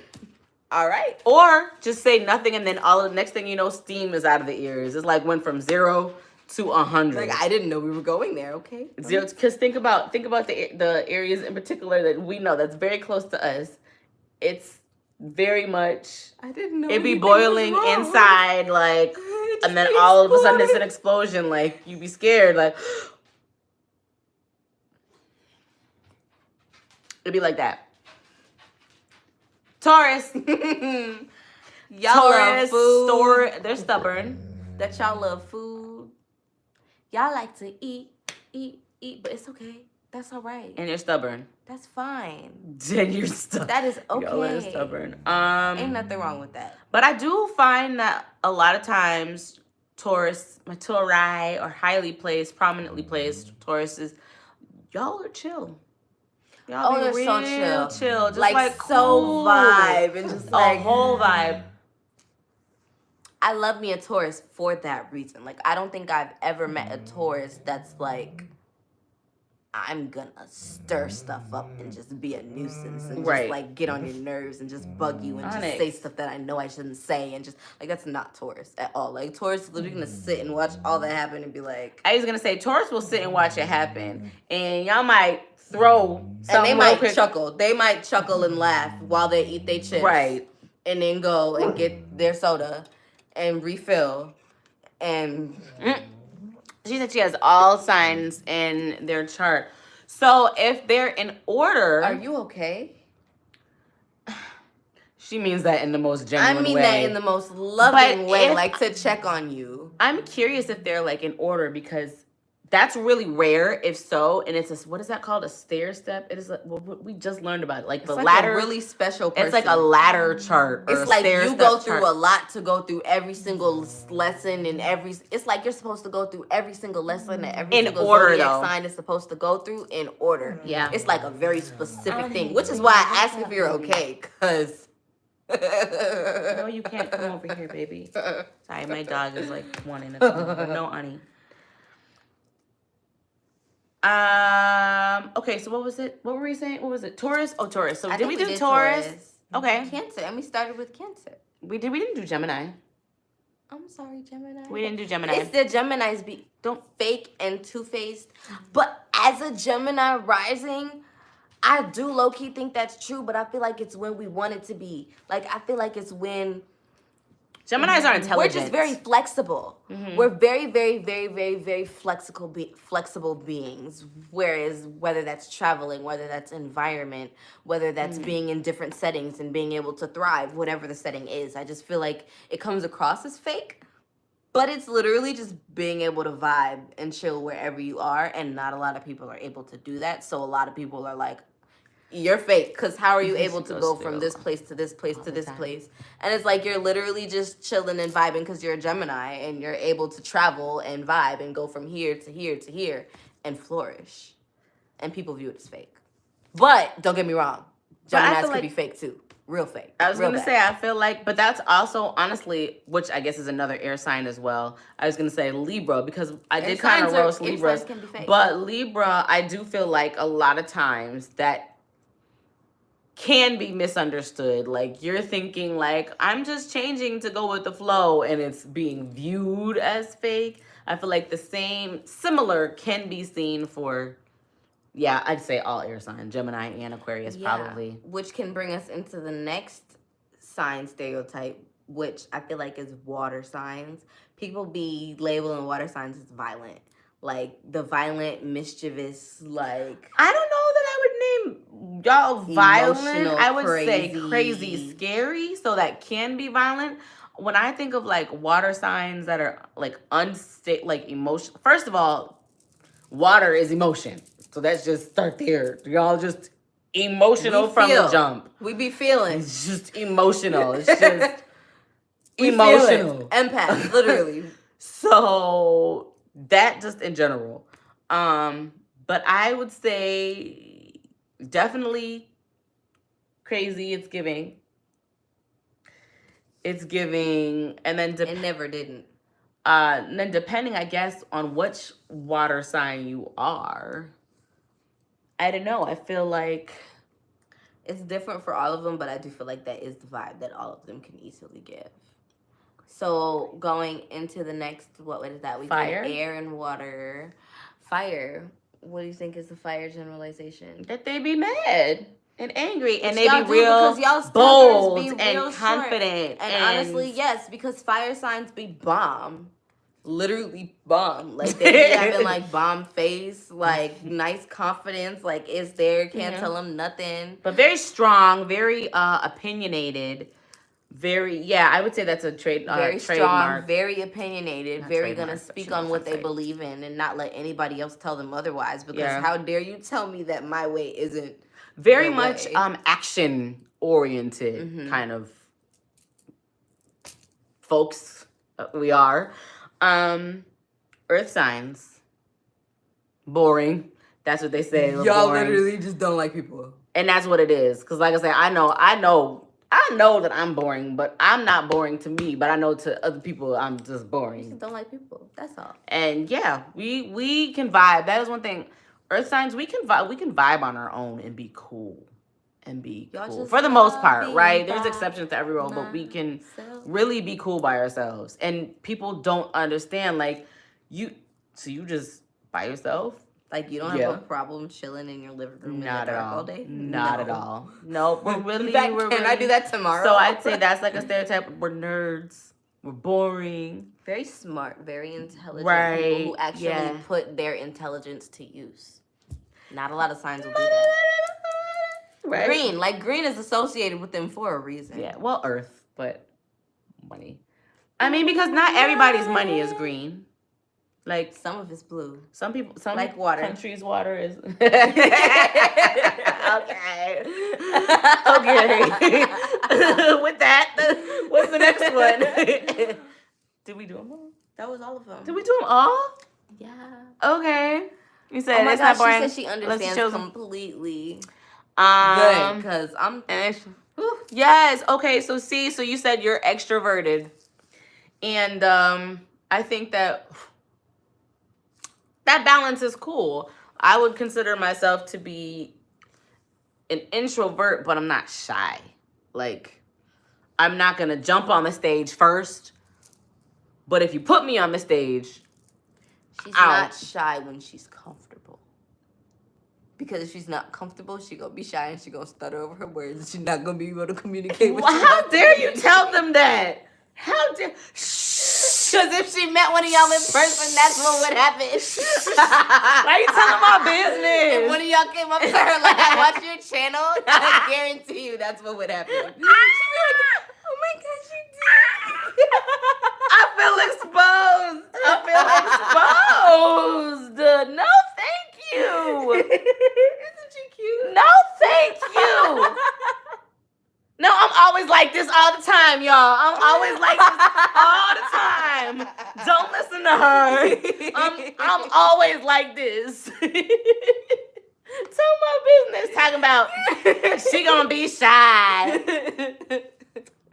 All right. Or just say nothing, and then the next thing you know, steam is out of the ears. It's like went from 0 to 100. Like, I didn't know we were going there. Okay. 0, because think about the areas in particular that we know that's very close to us. It's very much. I didn't know. It'd be boiling inside, like, and then all of a sudden it's an explosion. Like, you be scared, like. It'd be like that. Taurus. Y'all love food. They're stubborn. That y'all love food. Y'all like to eat, but it's okay. That's all right. And you're stubborn. That's fine. Then you're stubborn. That is okay. Y'all are stubborn. Ain't nothing wrong with that. But I do find that a lot of times Taurus, my Tauri, or highly placed, prominently placed Tauruses, y'all are chill. Y'all they're so chill. Just like cool. So vibe and just like a whole vibe. I love me a Taurus for that reason. Like, I don't think I've ever met a Taurus that's like, I'm gonna stir stuff up and just be a nuisance and just like get on your nerves and just bug you and just say stuff that I know I shouldn't say and just like, that's not Taurus at all. Like, Taurus is literally gonna sit and watch all that happen and be like, I was gonna say Taurus will sit and watch it happen, and y'all might throw something, and they might chuckle. They might chuckle and laugh while they eat their chips, and then go and get their soda and refill. And she said she has all signs in their chart. So if they're in order, are you okay? She means that in the most genuine way. I mean that in the most loving way, like to check on you. I'm curious if they're like in order, because that's really rare, if so, and it's what is that called? A stair step? It is like, well, we just learned about it. Like the ladder. It's a really special person. It's like a ladder chart. It's like you go through a lot to go through every single lesson and it's like you're supposed to go through every single lesson and every single zodiac sign is supposed to go through in order. Yeah. It's like a very specific thing, which is why I ask if you're okay, because... No, you can't come over here, baby. Sorry, my dog is like wanting to come over. No, honey. Okay, so what was it? What were we saying? What was it? Taurus? Oh, Taurus. So did we do Taurus? Okay. Cancer, and we started with Cancer. We didn't do Gemini. I'm sorry, Gemini. We didn't do Gemini. It's the Geminis don't fake and two-faced. But as a Gemini rising, I do low-key think that's true, but I feel like it's when we want it to be. Like, I feel like it's when Geminis are intelligent. we're just very flexible. We're very, very, very, very, very flexible beings. Whereas whether that's traveling, whether that's environment, whether that's being in different settings and being able to thrive, whatever the setting is, I just feel like it comes across as fake. But it's literally just being able to vibe and chill wherever you are, and not a lot of people are able to do that. So a lot of people are like, you're fake, because how are you able to go from this place to this place to this place? And it's like you're literally just chilling and vibing because you're a Gemini, and you're able to travel and vibe and go from here to here to here and flourish. And people view it as fake. But don't get me wrong, Geminis could be fake too. Real fake. I was going to say, I feel like, but that's also, honestly, which I guess is another air sign as well. I was going to say Libra, because I did kind of roast Libras. But Libra, I do feel like a lot of times that can be misunderstood. Like, you're thinking, like, I'm just changing to go with the flow, and it's being viewed as fake. I feel like similar can be seen for... Yeah, I'd say all air signs, Gemini and Aquarius, probably. Which can bring us into the next sign stereotype, which I feel like is water signs. People be labeling water signs as violent. Like, the violent, mischievous, like... I don't know that I would name y'all violent. I would say crazy, scary, so that can be violent. When I think of, like, water signs that are, like, unstable, like, emotion... First of all, water is emotion. So let's just start there. Y'all just emotional from the jump. We be feeling. It's just emotional. It's just emotional. Empath, literally. So that just in general. But I would say definitely crazy. It's giving. And then it never didn't. And then depending, I guess, on which water sign you are. I don't know. I feel like it's different for all of them, but I do feel like that is the vibe that all of them can easily give. So going into the next, what is that? We fire, air and water. Fire. What do you think is the fire generalization? That they be mad and angry, and they be real bold and confident. And honestly, yes, because fire signs be bomb. Literally bomb. Like, they be having, like, bomb face, like, nice confidence, like, it's there, can't tell them nothing. But very strong, very opinionated, very, I would say that's a very strong, trademark. Very opinionated, very gonna speak on what they believe in and not let anybody else tell them otherwise, because how dare you tell me that my way isn't very much action oriented kind of folks we are. Earth signs, boring. That's what they say. Y'all literally just don't like people, and that's what it is. Because, like I said, I know that I'm boring, but I'm not boring to me. But I know to other people, I'm just boring. You just don't like people. That's all. And we can vibe. That is one thing. Earth signs, we can vibe. We can vibe on our own and be cool. For the most part, right? There's exceptions to every rule, but we can really be cool by ourselves. And people don't understand, like, you just by yourself? Like, you don't have a problem chilling in your living room in the dark all day? Not at all. Nope. We're really... Can I do that tomorrow? So I'd say that's like a stereotype. We're nerds. We're boring. Very smart, very intelligent right. people who actually put their intelligence to use. Not a lot of signs will do that. Right. Green is associated with them for a reason. Yeah, well, earth, but money. I mean, because not everybody's money is green. Like, some of it's blue. Some like water. Countries' water is. Okay. With that, what's the next one? Did we do them all? That was all of them. Did we do them all? Yeah. Okay. You said it's not boring. She said she understands completely. Good, because I'm... Yes, okay, so you said you're extroverted. And I think that balance is cool. I would consider myself to be an introvert, but I'm not shy. Like, I'm not going to jump on the stage first. But if you put me on the stage... She's not shy when she's comfortable. because if she's not comfortable, she gonna be shy and she gonna stutter over her words. And she's not gonna be able to communicate with Well, you. how dare you tell them that? How dare? Because if she met one of y'all in person, that's what would happen. Why you telling my business? If one of y'all came up to her like, I watch your channel, I guarantee you that's what would happen. She'd be like, oh my gosh, you did. I feel exposed. No, thank you. Isn't she cute? No, thank you. No, I'm always like this all the time, y'all. I'm always like this all the time. Don't listen to her. I'm always like this. Tell my business. Talking about she gonna be shy.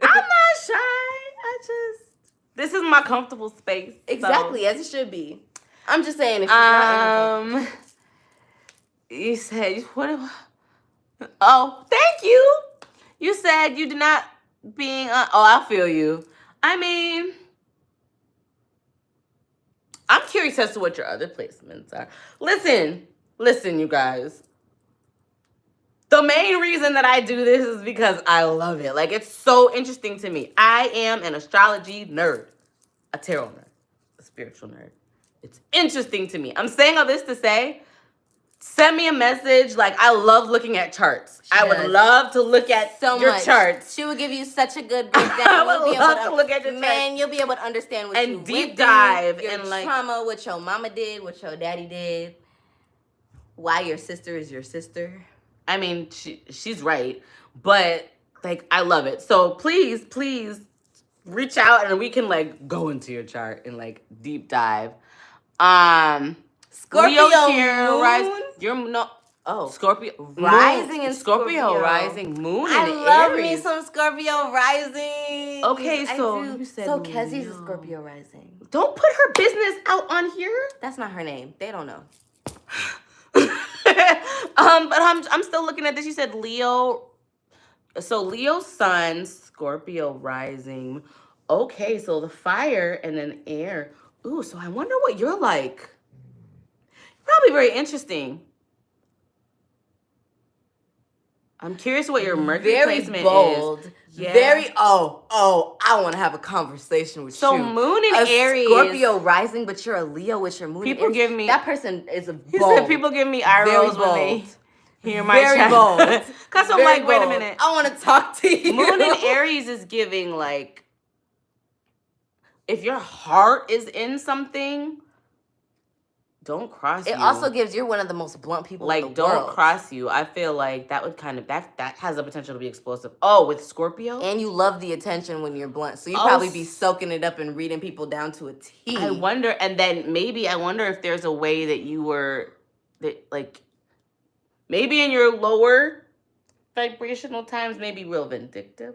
I'm not shy. This is my comfortable space. Exactly, as it should be. I'm just saying, if she's not you said what? Oh, thank you. You said you did not being. Oh, I feel you. I mean, I'm curious as to what your other placements are. Listen, you guys. The main reason that I do this is because I love it. Like, it's so interesting to me. I am an astrology nerd, a tarot nerd, a spiritual nerd. It's interesting to me. I'm saying all this to say, send me a message. Like, I love looking at charts. I would love to look at your charts. She would give you such a good breakdown. I would love to look at your charts. Man, you'll be able to understand what you deep dive your and like trauma, what your mama did, what your daddy did, why your sister is your sister. I mean, she's right, but like I love it. So please reach out and we can like go into your chart and like deep dive. Scorpio Leo, moon. You're no. Oh, Scorpio rising in Scorpio rising moon. I in love Aries. me some Scorpio rising. Okay, so you said so Kezi's a Scorpio rising. Don't put her business out on here. That's not her name. They don't know. But I'm still looking at this. You said Leo. So Leo sun, Scorpio rising. Okay, so the fire and then air. Ooh, so I wonder what you're like. Probably very interesting. I'm curious what your Mercury placement bold. is. Yeah. Very I want to have a conversation with you. So moon in Aries. Scorpio rising, but you're a Leo with your moon. People in Aries. give me that person is a bold. He said people give me eye rolls when they hear my chat. Bold. Cause I'm like, wait a minute. I want to talk to you. Moon in Aries is giving like, if your heart is in something, don't cross you. It also gives you're one of the most blunt people in the don't world. Cross you. I feel like that would kind of that has the potential to be explosive. Oh, with Scorpio? And you love the attention when you're blunt. So you probably be soaking it up and reading people down to a T. I wonder, and then maybe I wonder if there's a way that you were that like maybe in your lower vibrational times, maybe real vindictive.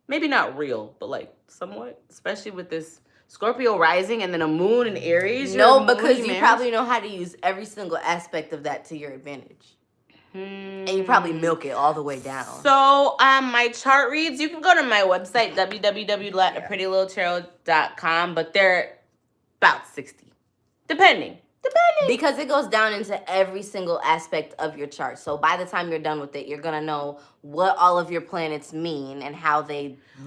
Maybe not real, but like somewhat, especially with this Scorpio rising and then a moon in Aries. No, because you probably know how to use every single aspect of that to your advantage. And you probably milk it all the way down. So, my chart reads, you can go to my website, www.aprettyliltarot.com, but they're about 60. Depending. Because it goes down into every single aspect of your chart. So by the time you're done with it, you're going to know what all of your planets mean and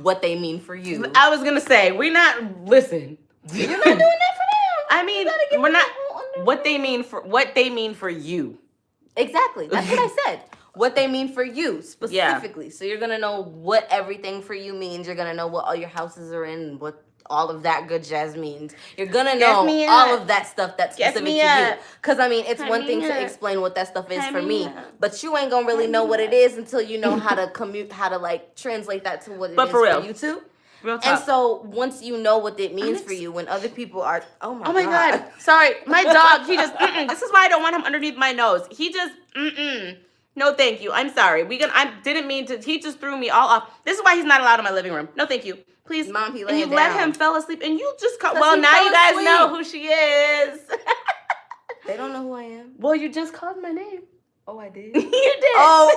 what they mean for you. I was going to say, listen. You're not doing that for them. I mean, we're not, what they mean for you. Exactly. That's what I said. What they mean for you specifically. Yeah. So you're going to know what everything for you means. You're going to know what all your houses are in, what all of that good jazz means. You're gonna know all of that stuff that's specific to you. Because, I mean, it's one thing to explain what that stuff is for me, but you ain't gonna really know what it is until you know how to like, translate that to what it is for you too. Real talk. And so, once you know what it means for you, when other people are, oh my God. Sorry, my dog, he just, this is why I don't want him underneath my nose. He just, no, thank you. I'm sorry. I didn't mean to, he just threw me all off. This is why he's not allowed in my living room. No, thank you. Please, Mom, he and you down. let him fell asleep, and you just called. Well, now you guys know who she is. They don't know who I am. Well, you just called my name. Oh, I did. You did. Oh.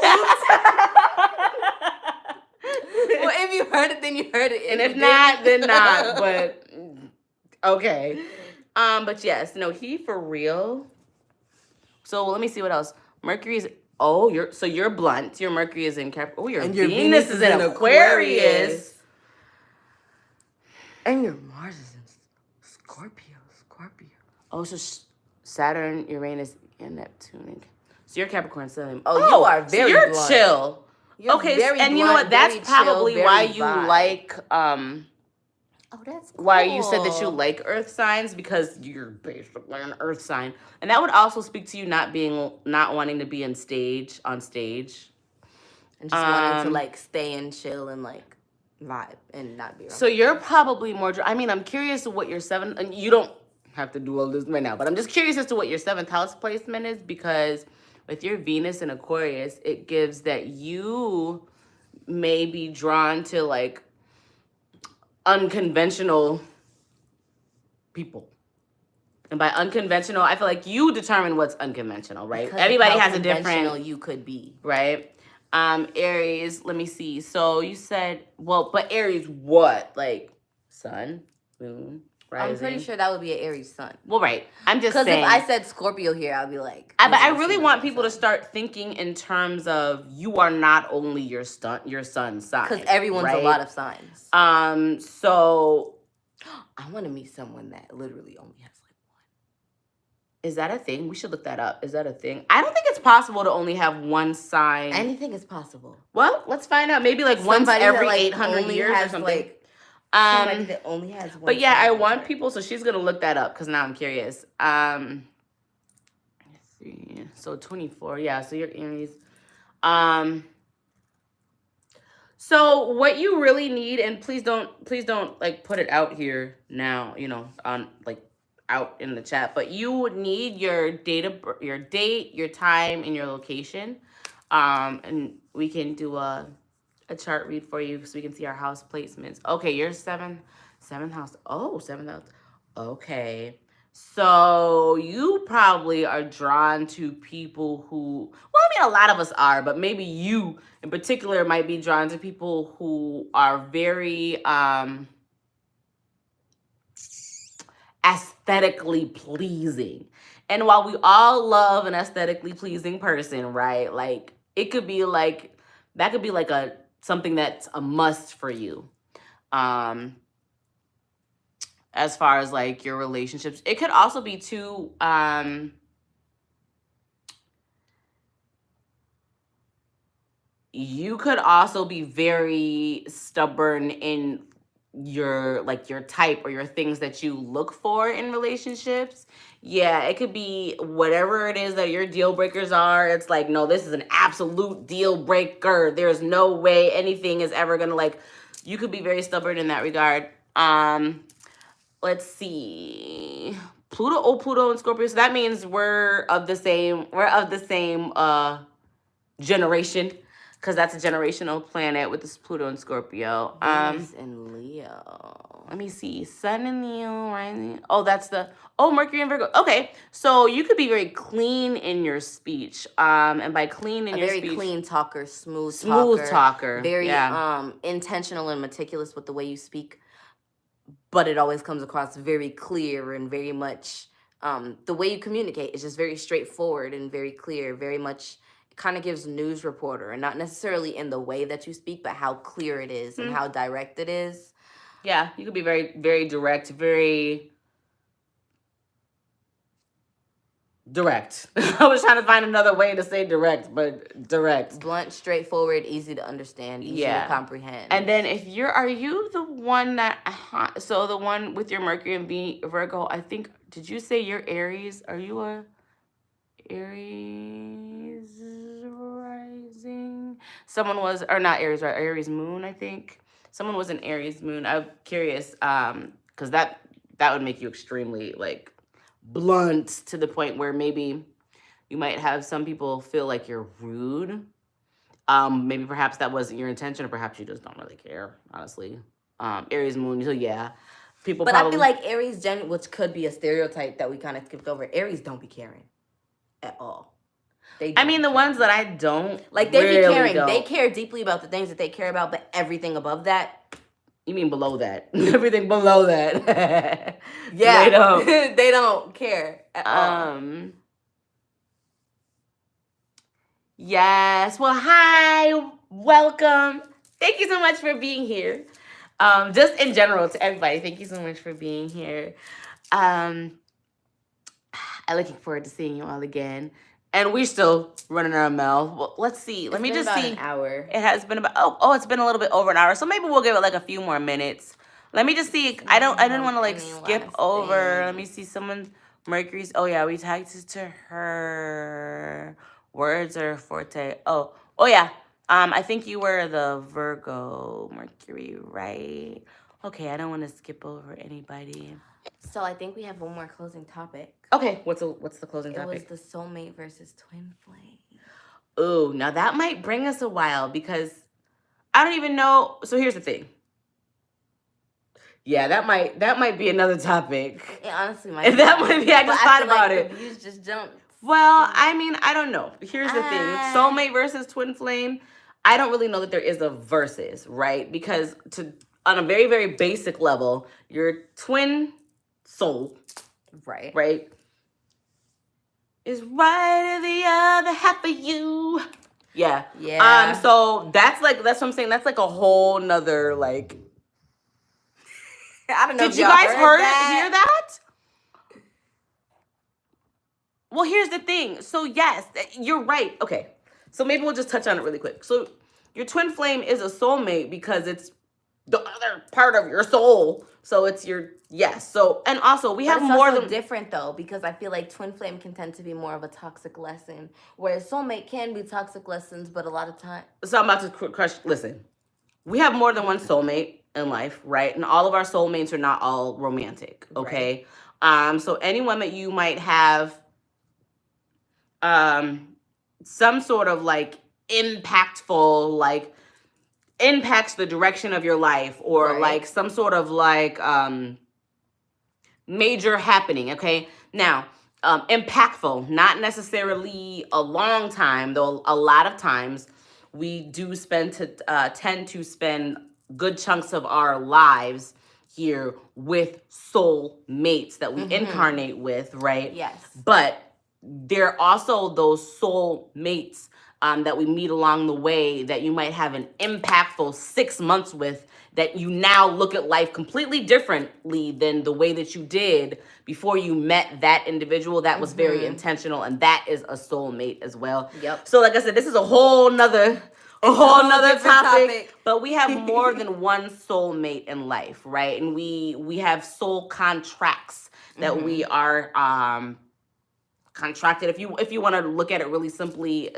Well, if you heard it, then you heard it, and if not, then not. But okay. But yes, no, he for real. So let me see what else. Mercury's you're blunt. Your Mercury is in Capricorn. Oh, your And your Venus is in Aquarius. And your Mars is in Scorpio. Oh, so Saturn, Uranus, and Neptune. So you're Capricorn Sun. Oh, you are very so you're blunt. chill. You're okay, very and you blunt, know what? That's very probably chill, why very you vibe. like Oh, that's cool. why you said that you like earth signs, because you're basically an earth sign. And that would also speak to you not wanting to be on stage. And just wanting to like stay and chill and like vibe and not be around. So you're probably more, I mean, I'm curious what your seventh, and you don't have to do all this right now, but I'm just curious as to what your seventh house placement is, because with your Venus in Aquarius, it gives that you may be drawn to like unconventional people. And by unconventional, I feel like you determine what's unconventional, right? Because everybody has a conventional different, you could be, right? Aries, let me see. So you said, but Aries what? Like sun, moon, rising? I'm pretty sure that would be an Aries sun. Well, right. I'm just saying. Because if I said Scorpio here, I'd be like. But I really want people to start thinking in terms of you are not only your sun sign. Because everyone's right? a lot of signs. So I want to meet someone that literally only has like one. Is that a thing? We should look that up. Is that a thing? I don't think it's possible to only have one sign. Anything is possible. Well, let's find out. Maybe like once every 800 years or something. Like, somebody that only has one. But yeah, I want people. So she's gonna look that up because now I'm curious. Let's see. So 24. Yeah. So you're Aries. So what you really need, and please don't like put it out here now. You know, on like out in the chat. But you would need your date, your time, and your location. And we can do a chart read for you so we can see our house placements. Okay, you're seventh house. Oh, seventh house. Okay. So you probably are drawn to people who, well, I mean, a lot of us are, but maybe you in particular might be drawn to people who are very aesthetically pleasing. And while we all love an aesthetically pleasing person, right? Like it could be like, that could be like something that's a must for you. As far as like your relationships, it could also be too, you could also be very stubborn in your type or your things that you look for in relationships. Yeah, it could be whatever it is that your deal breakers are. It's like, no, this is an absolute deal breaker. There's no way anything is ever gonna like, you could be very stubborn in that regard. Let's see. Pluto and Scorpio. So that means we're of the same generation, because that's a generational planet with this Pluto and Scorpio. Venus and Leo. Let me see. Sun and Leo, rising. Oh, that's Mercury and Virgo. Okay, so you could be very clean in your speech. And by clean in your speech, very clean talker, smooth talker. Very intentional and meticulous with the way you speak. But it always comes across very clear and very much the way you communicate is just very straightforward and very clear, very much kind of gives news reporter, and not necessarily in the way that you speak, but how clear it is and how direct it is. Yeah, you could be very, very direct, very direct. I was trying to find another way to say direct, but direct. Blunt, straightforward, easy to understand, easy to comprehend. And then are you the one so the one with your Mercury and Virgo, I think, did you say you're Aries? Are you a Aries rising? Someone was, or not Aries, right? Aries moon, I think. Someone was an Aries moon. I'm curious, because that would make you extremely like blunt to the point where maybe you might have some people feel like you're rude. Maybe perhaps that wasn't your intention, or perhaps you just don't really care, honestly. Aries moon, so yeah. People but I feel like Aries, which could be a stereotype that we kind of skipped over, Aries don't be caring at all. I mean, the ones that I don't like, they really be caring. Don't. They care deeply about the things that they care about, but everything above that. You mean below that? Everything below that. Yeah, they don't. They don't care at all. Yes. Well, hi. Welcome. Thank you so much for being here. Just in general to everybody, thank you so much for being here. I'm looking forward to seeing you all again. And we're still running our mouth. Well, let's see. Let me just see. An hour. It has been about it's been a little bit over an hour. So maybe we'll give it like a few more minutes. Let me just see. I didn't want to like skip over. Let me see someone Mercury's. Oh yeah, we tagged it to her. Words are forte. Oh yeah. I think you were the Virgo Mercury, right? Okay, I don't want to skip over anybody. So I think we have one more closing topic. Okay, what's the closing topic? It was the soulmate versus twin flame. Oh, now that might bring us a while because I don't even know. So here's the thing. Yeah, that might be another topic. It honestly might. That might be. I just thought about it. The views just jumped. Well, I mean, I don't know. Here's the thing: soulmate versus twin flame. I don't really know that there is a versus, right? Because on a very, very basic level, your twin soul, right, is right of the other half of you. Yeah. Yeah. So that's what I'm saying. That's like a whole nother like. I don't know. Did you guys hear that? Well, here's the thing. So yes, you're right. Okay. So maybe we'll just touch on it really quick. So your twin flame is a soulmate because it's the other part of your soul. So it's your, yes. So, and also we have more than different though, because I feel like twin flame can tend to be more of a toxic lesson, whereas soulmate can be toxic lessons, but a lot of time. So I'm about to crush, listen, we have more than one soulmate in life, right? And all of our soulmates are not all romantic, okay? Right. So anyone that you might have some sort of like impactful, like impacts the direction of your life, or like some sort of like major happening, okay? Now, impactful, not necessarily a long time, though a lot of times we do tend to spend good chunks of our lives here with soul mates that we incarnate with, right? Yes. But there are also those soul mates that we meet along the way that you might have an impactful 6 months with, that you now look at life completely differently than the way that you did before you met that individual that was very intentional, and that is a soulmate as well. Yep. So like I said, this is a whole nother topic, but we have more than one soulmate in life, right? And we have soul contracts that we are contracted. If you want to look at it really simply,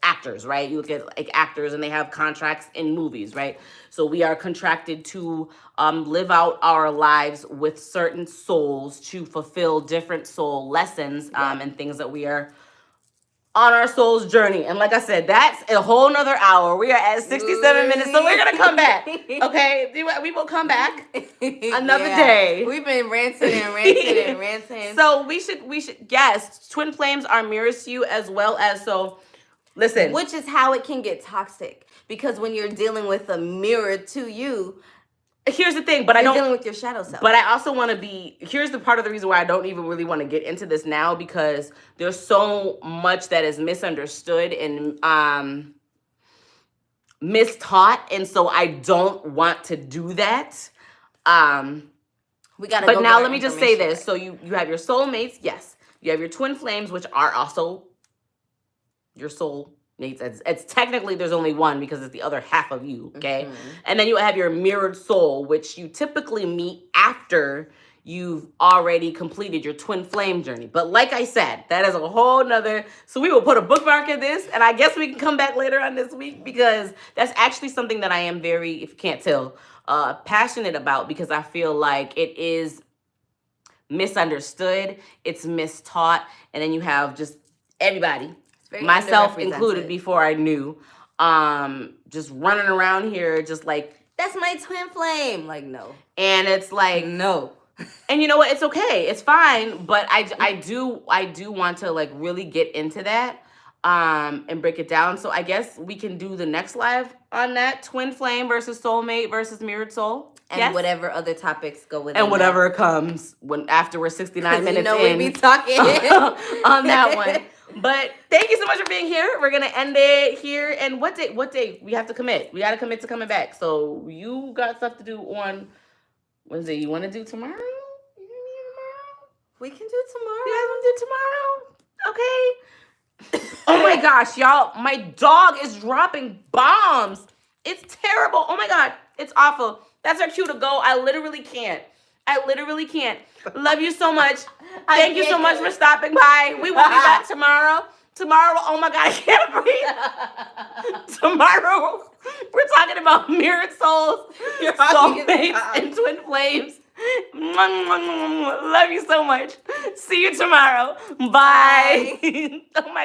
actors, right? You look at like actors and they have contracts in movies, right? So we are contracted to live out our lives with certain souls to fulfill different soul lessons and things that we are on our soul's journey. And like I said, that's a whole nother hour. We are at 67 minutes, so we're gonna come back. Okay, we will come back another day. We've been ranting and ranting and ranting. So we should yes, twin flames are mirrors to you as well as so. Listen, which is how it can get toxic, because when you're dealing with a mirror to you, here's the thing, but I don't dealing with your shadow self. But I also want to be. Here's the part of the reason why I don't even really want to get into this now, because there's so much that is misunderstood and mistaught, and so I don't want to do that. We gotta. But now let me just say this: so you have your soulmates, yes. You have your twin flames, which are also your soul mates. It's technically there's only one because it's the other half of you, okay? And then you have your mirrored soul, which you typically meet after you've already completed your twin flame journey. But like I said, that is a whole nother, so we will put a bookmark in this, and I guess we can come back later on this week, because that's actually something that I am very, if you can't tell, passionate about, because I feel like it is misunderstood, it's mistaught, and then you have just everybody, myself included before I knew, just running around here just like, that's my twin flame. Like, no. And it's like, no. And you know what? It's okay. It's fine. But I do want to like really get into that and break it down. So I guess we can do the next live on that twin flame versus soulmate versus mirrored soul. And Yes. whatever other topics go with it. And whatever comes when after we're 69 minutes in. We be talking on that one. But thank you so much for being here. We're gonna end it here. And what day? We have to commit. We gotta commit to coming back. So you got stuff to do on Wednesday. You wanna do tomorrow? We can do tomorrow. You guys wanna do tomorrow? Okay. Oh my gosh, y'all. My dog is dropping bombs. It's terrible. Oh my God. It's awful. That's our cue to go. I literally can't. Love you so much. Thank you so much for stopping by. We will be back tomorrow. Oh my God, I can't breathe. Tomorrow, we're talking about mirrored souls, soulmates, and twin flames. Love you so much. See you tomorrow. Bye. Oh my God.